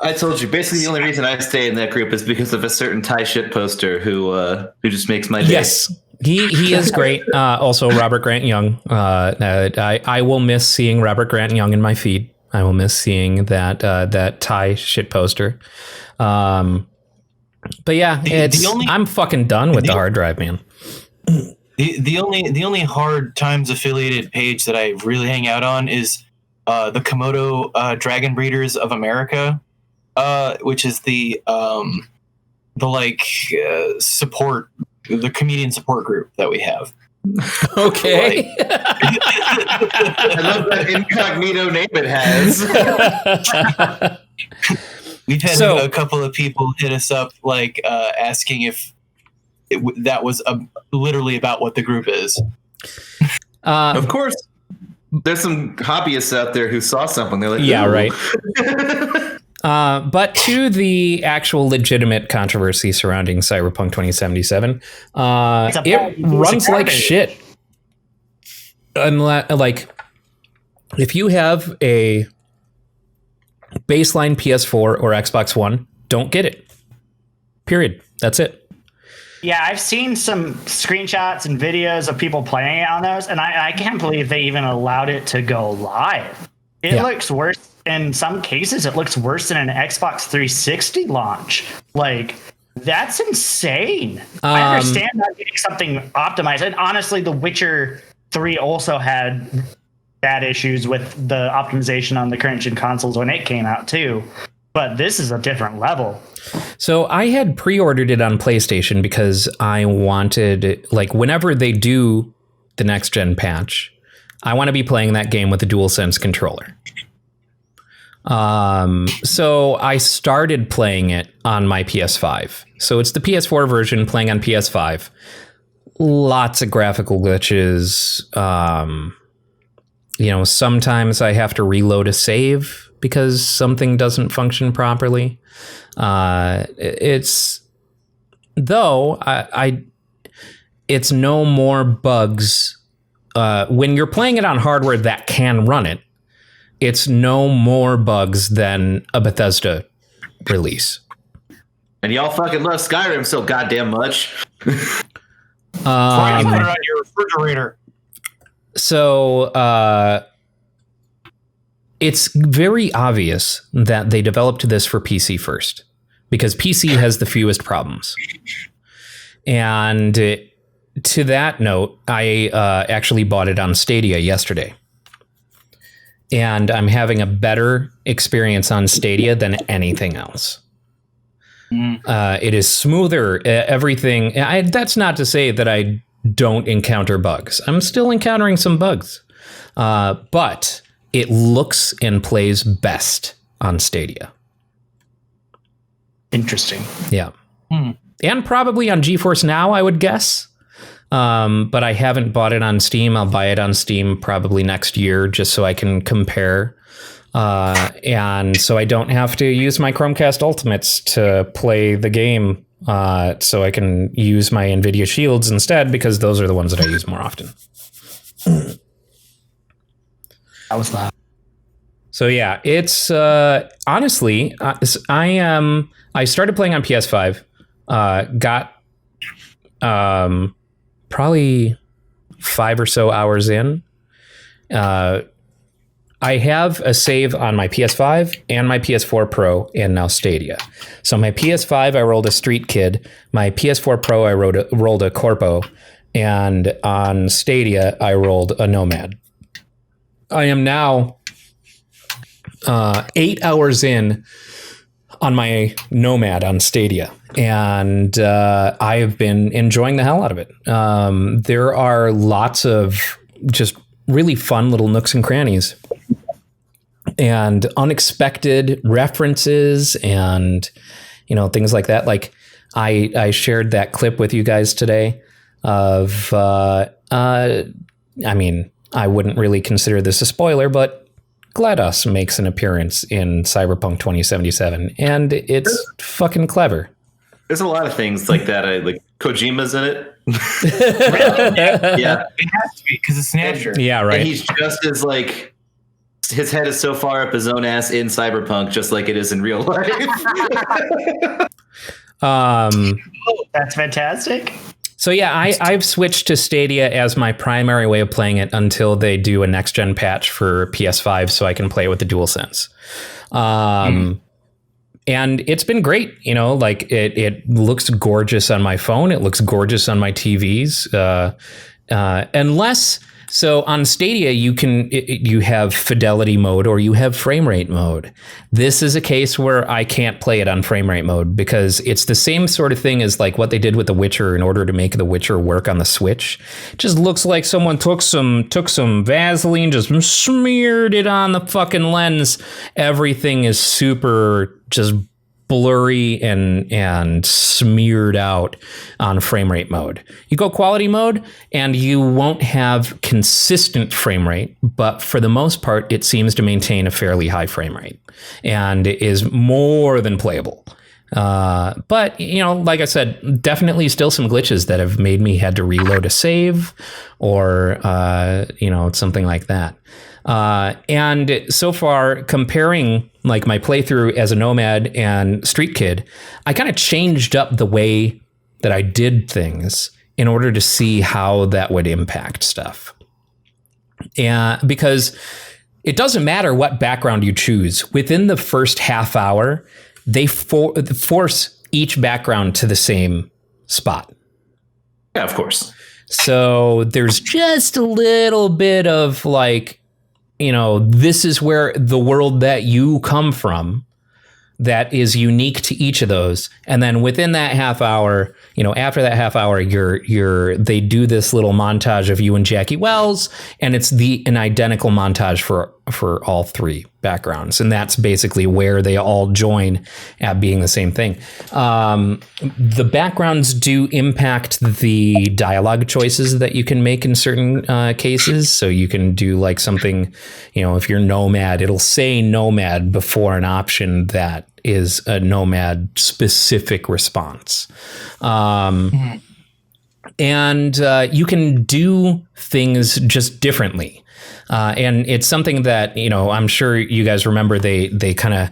I told you. Basically, the only reason I stay in that group is because of a certain Thai shit poster who just makes my day. Yes, he is great. Also, Robert Grant Young. I will miss seeing Robert Grant Young in my feed. I will miss seeing that Thai shit poster. But yeah, I'm fucking done with the hard drive, man. The only Hard Times affiliated page that I really hang out on is the Komodo Dragon Breeders of America, which is the support, the comedian support group that we have. Okay. I love that incognito name it has. We've had a couple of people hit us up asking if that was literally about what the group is. Of course. There's some hobbyists out there who saw something. They're like, yeah, ooh. right. But to the actual legitimate controversy surrounding Cyberpunk 2077, it runs like shit. Unless, if you have a baseline PS4 or Xbox One, don't get it. Period. That's it. Yeah, I've seen some screenshots and videos of people playing it on those, and I can't believe they even allowed it to go live. It looks worse. In some cases, it looks worse than an Xbox 360 launch. That's insane. I understand not getting something optimized. And honestly, The Witcher 3 also had bad issues with the optimization on the current gen consoles when it came out, too. But this is a different level. So I had pre-ordered it on PlayStation because I wanted, whenever they do the next gen patch, I want to be playing that game with a DualSense controller. So I started playing it on my PS5. So it's the PS4 version playing on PS5. Lots of graphical glitches. Sometimes I have to reload a save because something doesn't function properly. It's no more bugs. When you're playing it on hardware that can run it, it's no more bugs than a Bethesda release. And y'all fucking love Skyrim so goddamn much. Put it on your refrigerator. So it's very obvious that they developed this for PC first, because PC has the fewest problems. And to that note, I actually bought it on Stadia yesterday. And I'm having a better experience on Stadia than anything else. It is smoother, everything. That's not to say that I don't encounter bugs. I'm still encountering some bugs. But it looks and plays best on Stadia. Interesting. Yeah. And probably on GeForce Now, I would guess. But I haven't bought it on Steam. I'll buy it on Steam probably next year just so I can compare. And so I don't have to use my Chromecast Ultimates to play the game. So I can use my NVIDIA Shields instead, because those are the ones that I use more often. That was loud. So yeah, it's honestly, I started playing on PS5, got probably 5 or so hours in. I have a save on my PS5 and my PS4 Pro and now Stadia. So my PS5, I rolled a Street Kid. My PS4 Pro, I rolled a Corpo. And on Stadia, I rolled a Nomad. I am now 8 hours in on my Nomad on Stadia. And I have been enjoying the hell out of it. There are lots of just really fun little nooks and crannies and unexpected references and, things like that. Like I shared that clip with you guys today of, I wouldn't really consider this a spoiler, but GLaDOS makes an appearance in Cyberpunk 2077, and it's fucking clever. There's a lot of things like that. Like Kojima's in it. Yeah, it has to be because it's Snatcher. Yeah, right. And he's just as like, his head is so far up his own ass in Cyberpunk, just like it is in real life. That's fantastic. So yeah, I've switched to Stadia as my primary way of playing it until they do a next gen patch for PS5, so I can play it with the DualSense. And it's been great. Like it looks gorgeous on my phone. It looks gorgeous on my TVs. So on Stadia, you have fidelity mode or you have frame rate mode. This is a case where I can't play it on frame rate mode because it's the same sort of thing as like what they did with The Witcher in order to make The Witcher work on the Switch. It just looks like someone took some Vaseline, just smeared it on the fucking lens. Everything is super just blurry and smeared out on frame rate mode. You go quality mode and you won't have consistent frame rate, but for the most part, it seems to maintain a fairly high frame rate and is more than playable. But, like I said, definitely still some glitches that have made me had to reload a save or, something like that. And so far, comparing like my playthrough as a Nomad and Street Kid, I kind of changed up the way that I did things in order to see how that would impact stuff. And because it doesn't matter what background you choose, within the first half hour, they force each background to the same spot. Yeah, of course. So there's just a little bit of like, this is where the world that you come from that is unique to each of those. And then within that half hour, after that half hour, they do this little montage of you and Jackie Wells, and it's an identical montage for for all three backgrounds, and that's basically where they all join at being the same thing. The backgrounds do impact the dialogue choices that you can make in certain cases. So you can do like something, if you're Nomad, it'll say Nomad before an option that is a Nomad specific response. And you can do things just differently. And it's something that, I'm sure you guys remember they kind of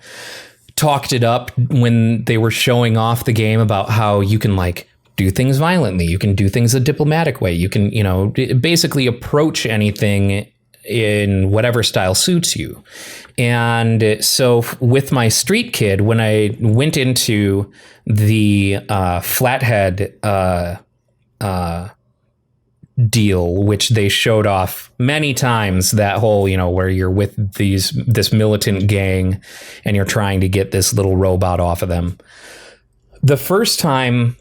talked it up when they were showing off the game about how you can like do things violently. You can do things a diplomatic way. You can, basically approach anything in whatever style suits you. And so with my Street Kid, when I went into the Flathead deal, which they showed off many times, that whole, where you're with this militant gang and you're trying to get this little robot off of them. The first time,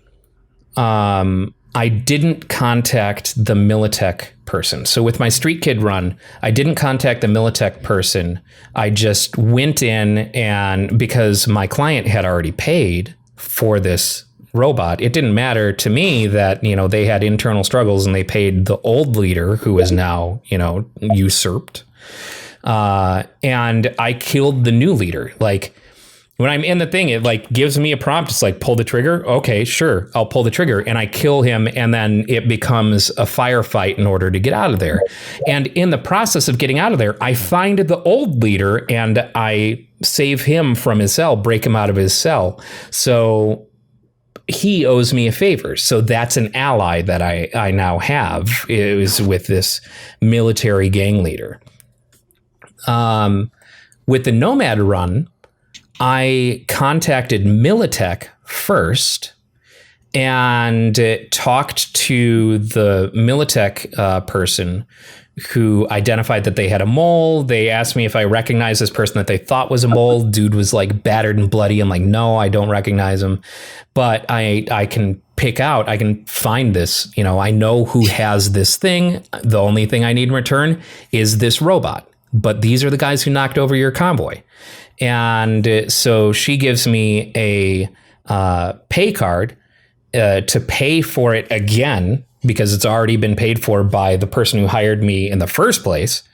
I didn't contact the Militech person. So with my Street Kid run, I didn't contact the Militech person. I just went in, and because my client had already paid for this robot, it didn't matter to me that, they had internal struggles and they paid the old leader who is now, usurped. And I killed the new leader. Like when I'm in the thing, it like gives me a prompt. It's like, pull the trigger. Okay, sure. I'll pull the trigger, and I kill him. And then it becomes a firefight in order to get out of there. And in the process of getting out of there, I find the old leader and I save him from his cell, break him out of his cell. So he owes me a favor. So that's an ally that I now have, is with this military gang leader. With the Nomad run, I contacted Militech first and talked to the Militech person who identified that they had a mole. They asked me if I recognized this person that they thought was a mole. Dude was like battered and bloody. I'm like, no, I don't recognize him. But I can I can find this. I know who has this thing. The only thing I need in return is this robot. But these are the guys who knocked over your convoy. And so she gives me a pay card to pay for it again, because it's already been paid for by the person who hired me in the first place.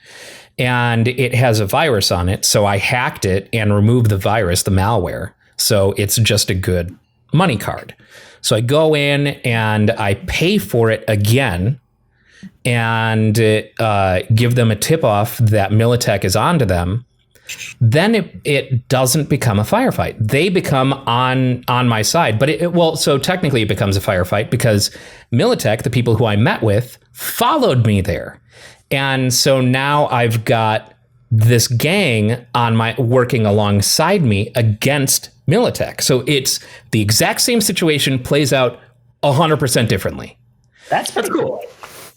And it has a virus on it. So I hacked it and removed the virus, the malware. So it's just a good money card. So I go in and I pay for it again and give them a tip off that Militech is onto them. Then it doesn't become a firefight. They become on my side. But so technically it becomes a firefight because Militech, the people who I met with, followed me there. And so now I've got this gang working alongside me against Militech. So it's the exact same situation, plays out 100% differently. That's pretty cool.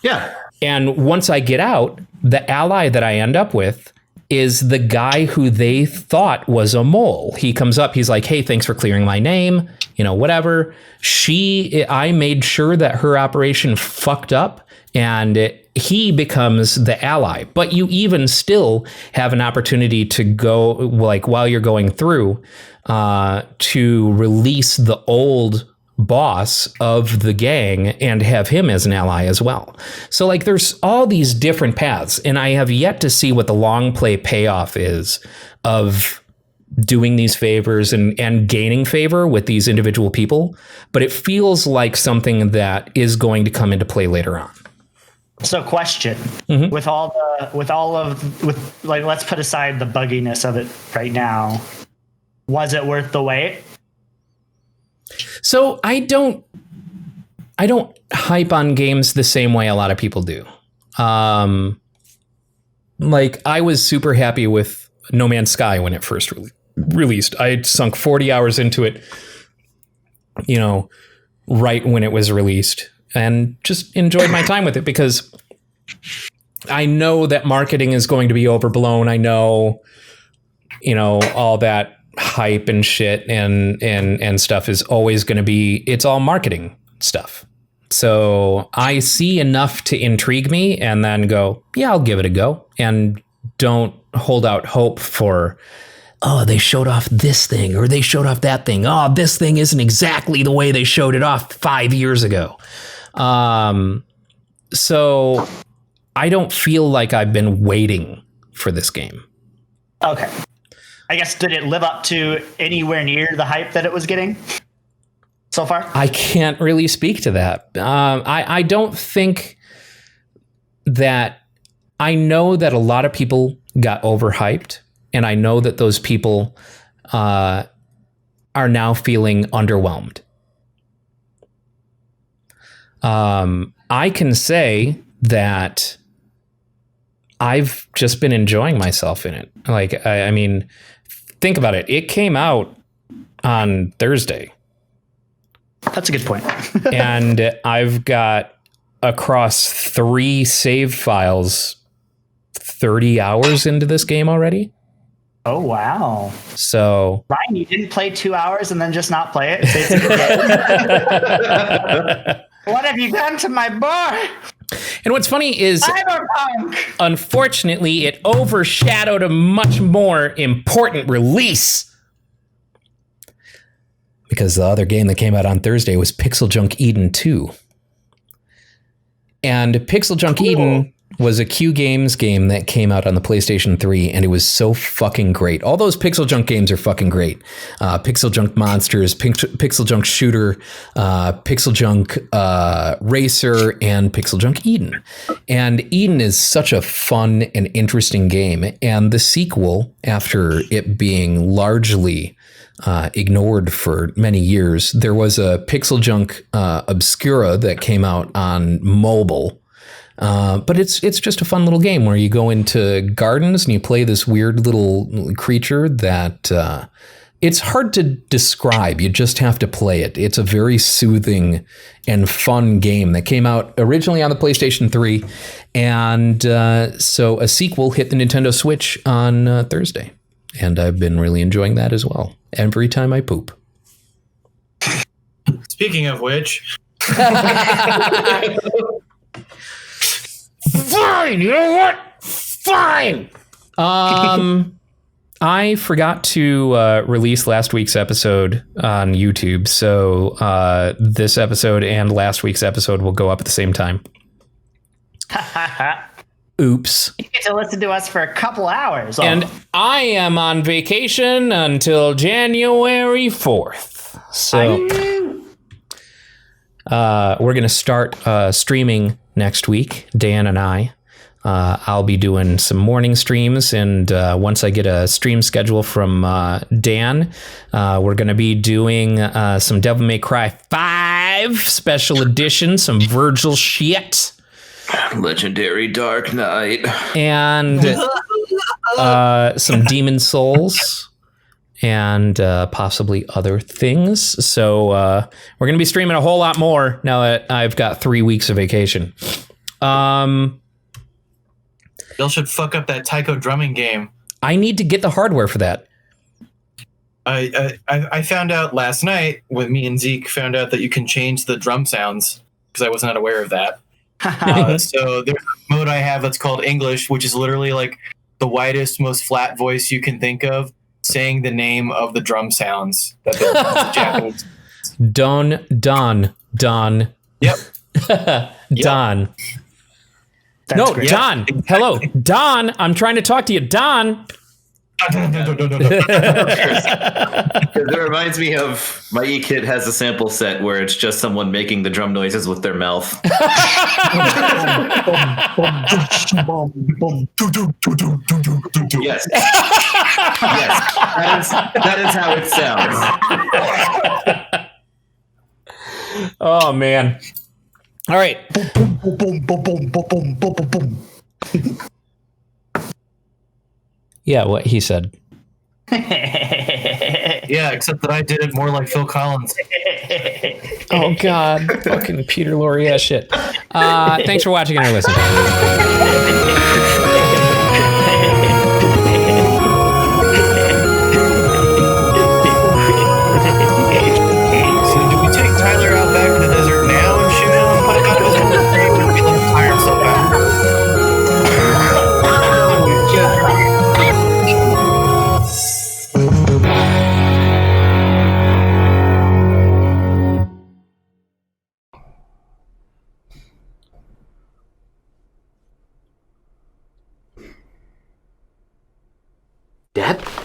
Yeah. And once I get out, the ally that I end up with is the guy who they thought was a mole. He comes up, he's like, hey, thanks for clearing my name, whatever. I made sure that her operation fucked up, and he becomes the ally. But you even still have an opportunity to go, like while you're going through, to release the old boss of the gang and have him as an ally as well. So like there's all these different paths, and I have yet to see what the long play payoff is of doing these favors and gaining favor with these individual people, but it feels like something that is going to come into play later on. So question, with let's put aside the bugginess of it right now. Was it worth the wait? So I don't hype on games the same way a lot of people do. Like I was super happy with No Man's Sky when it first released. I had sunk 40 hours into it, right when it was released, and just enjoyed my time with it because I know that marketing is going to be overblown. I know, all that hype and shit and stuff is always going to be, it's all marketing stuff. So I see enough to intrigue me and then go, yeah, I'll give it a go, and don't hold out hope for, oh, they showed off this thing or they showed off that thing. Oh, this thing isn't exactly the way they showed it off 5 years ago. So I don't feel like I've been waiting for this game. Okay. I guess, did it live up to anywhere near the hype that it was getting so far? I can't really speak to that. I don't think that... I know that a lot of people got overhyped, and I know that those people are now feeling underwhelmed. I can say that I've just been enjoying myself in it. Like, I mean, think about it. It came out on Thursday. That's a good point. And I've got across 3 save files 30 hours into this game already. Oh, wow. So Ryan, you didn't play 2 hours and then just not play it? What have you done to my boy? And what's funny is, Cyberpunk! Unfortunately, it overshadowed a much more important release. Because the other game that came out on Thursday was Pixel Junk Eden 2. And Pixel Junk Eden was a Q Games game that came out on the PlayStation 3, and it was so fucking great. All those Pixel Junk games are fucking great. Pixel Junk Monsters, Pixel Junk Shooter, Pixel Junk Racer, and Pixel Junk Eden. And Eden is such a fun and interesting game. And the sequel, after it being largely ignored for many years, there was a Pixel Junk Obscura that came out on mobile. But it's just a fun little game where you go into gardens and you play this weird little creature that it's hard to describe. You just have to play it. It's a very soothing and fun game that came out originally on the PlayStation 3. And so a sequel hit the Nintendo Switch on Thursday. And I've been really enjoying that as well. Every time I poop. Speaking of which... Fine, you know what? Fine. I forgot to release last week's episode on YouTube, so this episode and last week's episode will go up at the same time. Oops. You get to listen to us for a couple hours. And I am on vacation until January 4th. So we're going to start streaming next week, Dan and I. I'll be doing some morning streams, and once I get a stream schedule from Dan, we're going to be doing some Devil May Cry 5 special edition, some Virgil shit. Legendary Dark Knight. And some Demon Souls. And possibly other things. So we're going to be streaming a whole lot more now that I've got 3 weeks of vacation. Y'all should fuck up that taiko drumming game. I need to get the hardware for that. I found out last night, when me and Zeke found out that you can change the drum sounds, because I was not aware of that. So there's a mode I have that's called English, which is literally like the widest, most flat voice you can think of, saying the name of the drum sounds that the Japanese. Don. Yep. Don. That's No, great. Don. Hello, Don. I'm trying to talk to you, Don. It reminds me of my E-Kit has a sample set where it's just someone making the drum noises with their mouth. Yes. Yes. That is how it sounds. Oh, man. All right. Yeah, what he said. Yeah, except that I did it more like Phil Collins. Oh, God. Fucking Peter Lorre shit. Thanks for watching and listening. So do we take Tyler out back in the desert now and shoot him and put him out of his own grave, or do we let him tire himself out? that.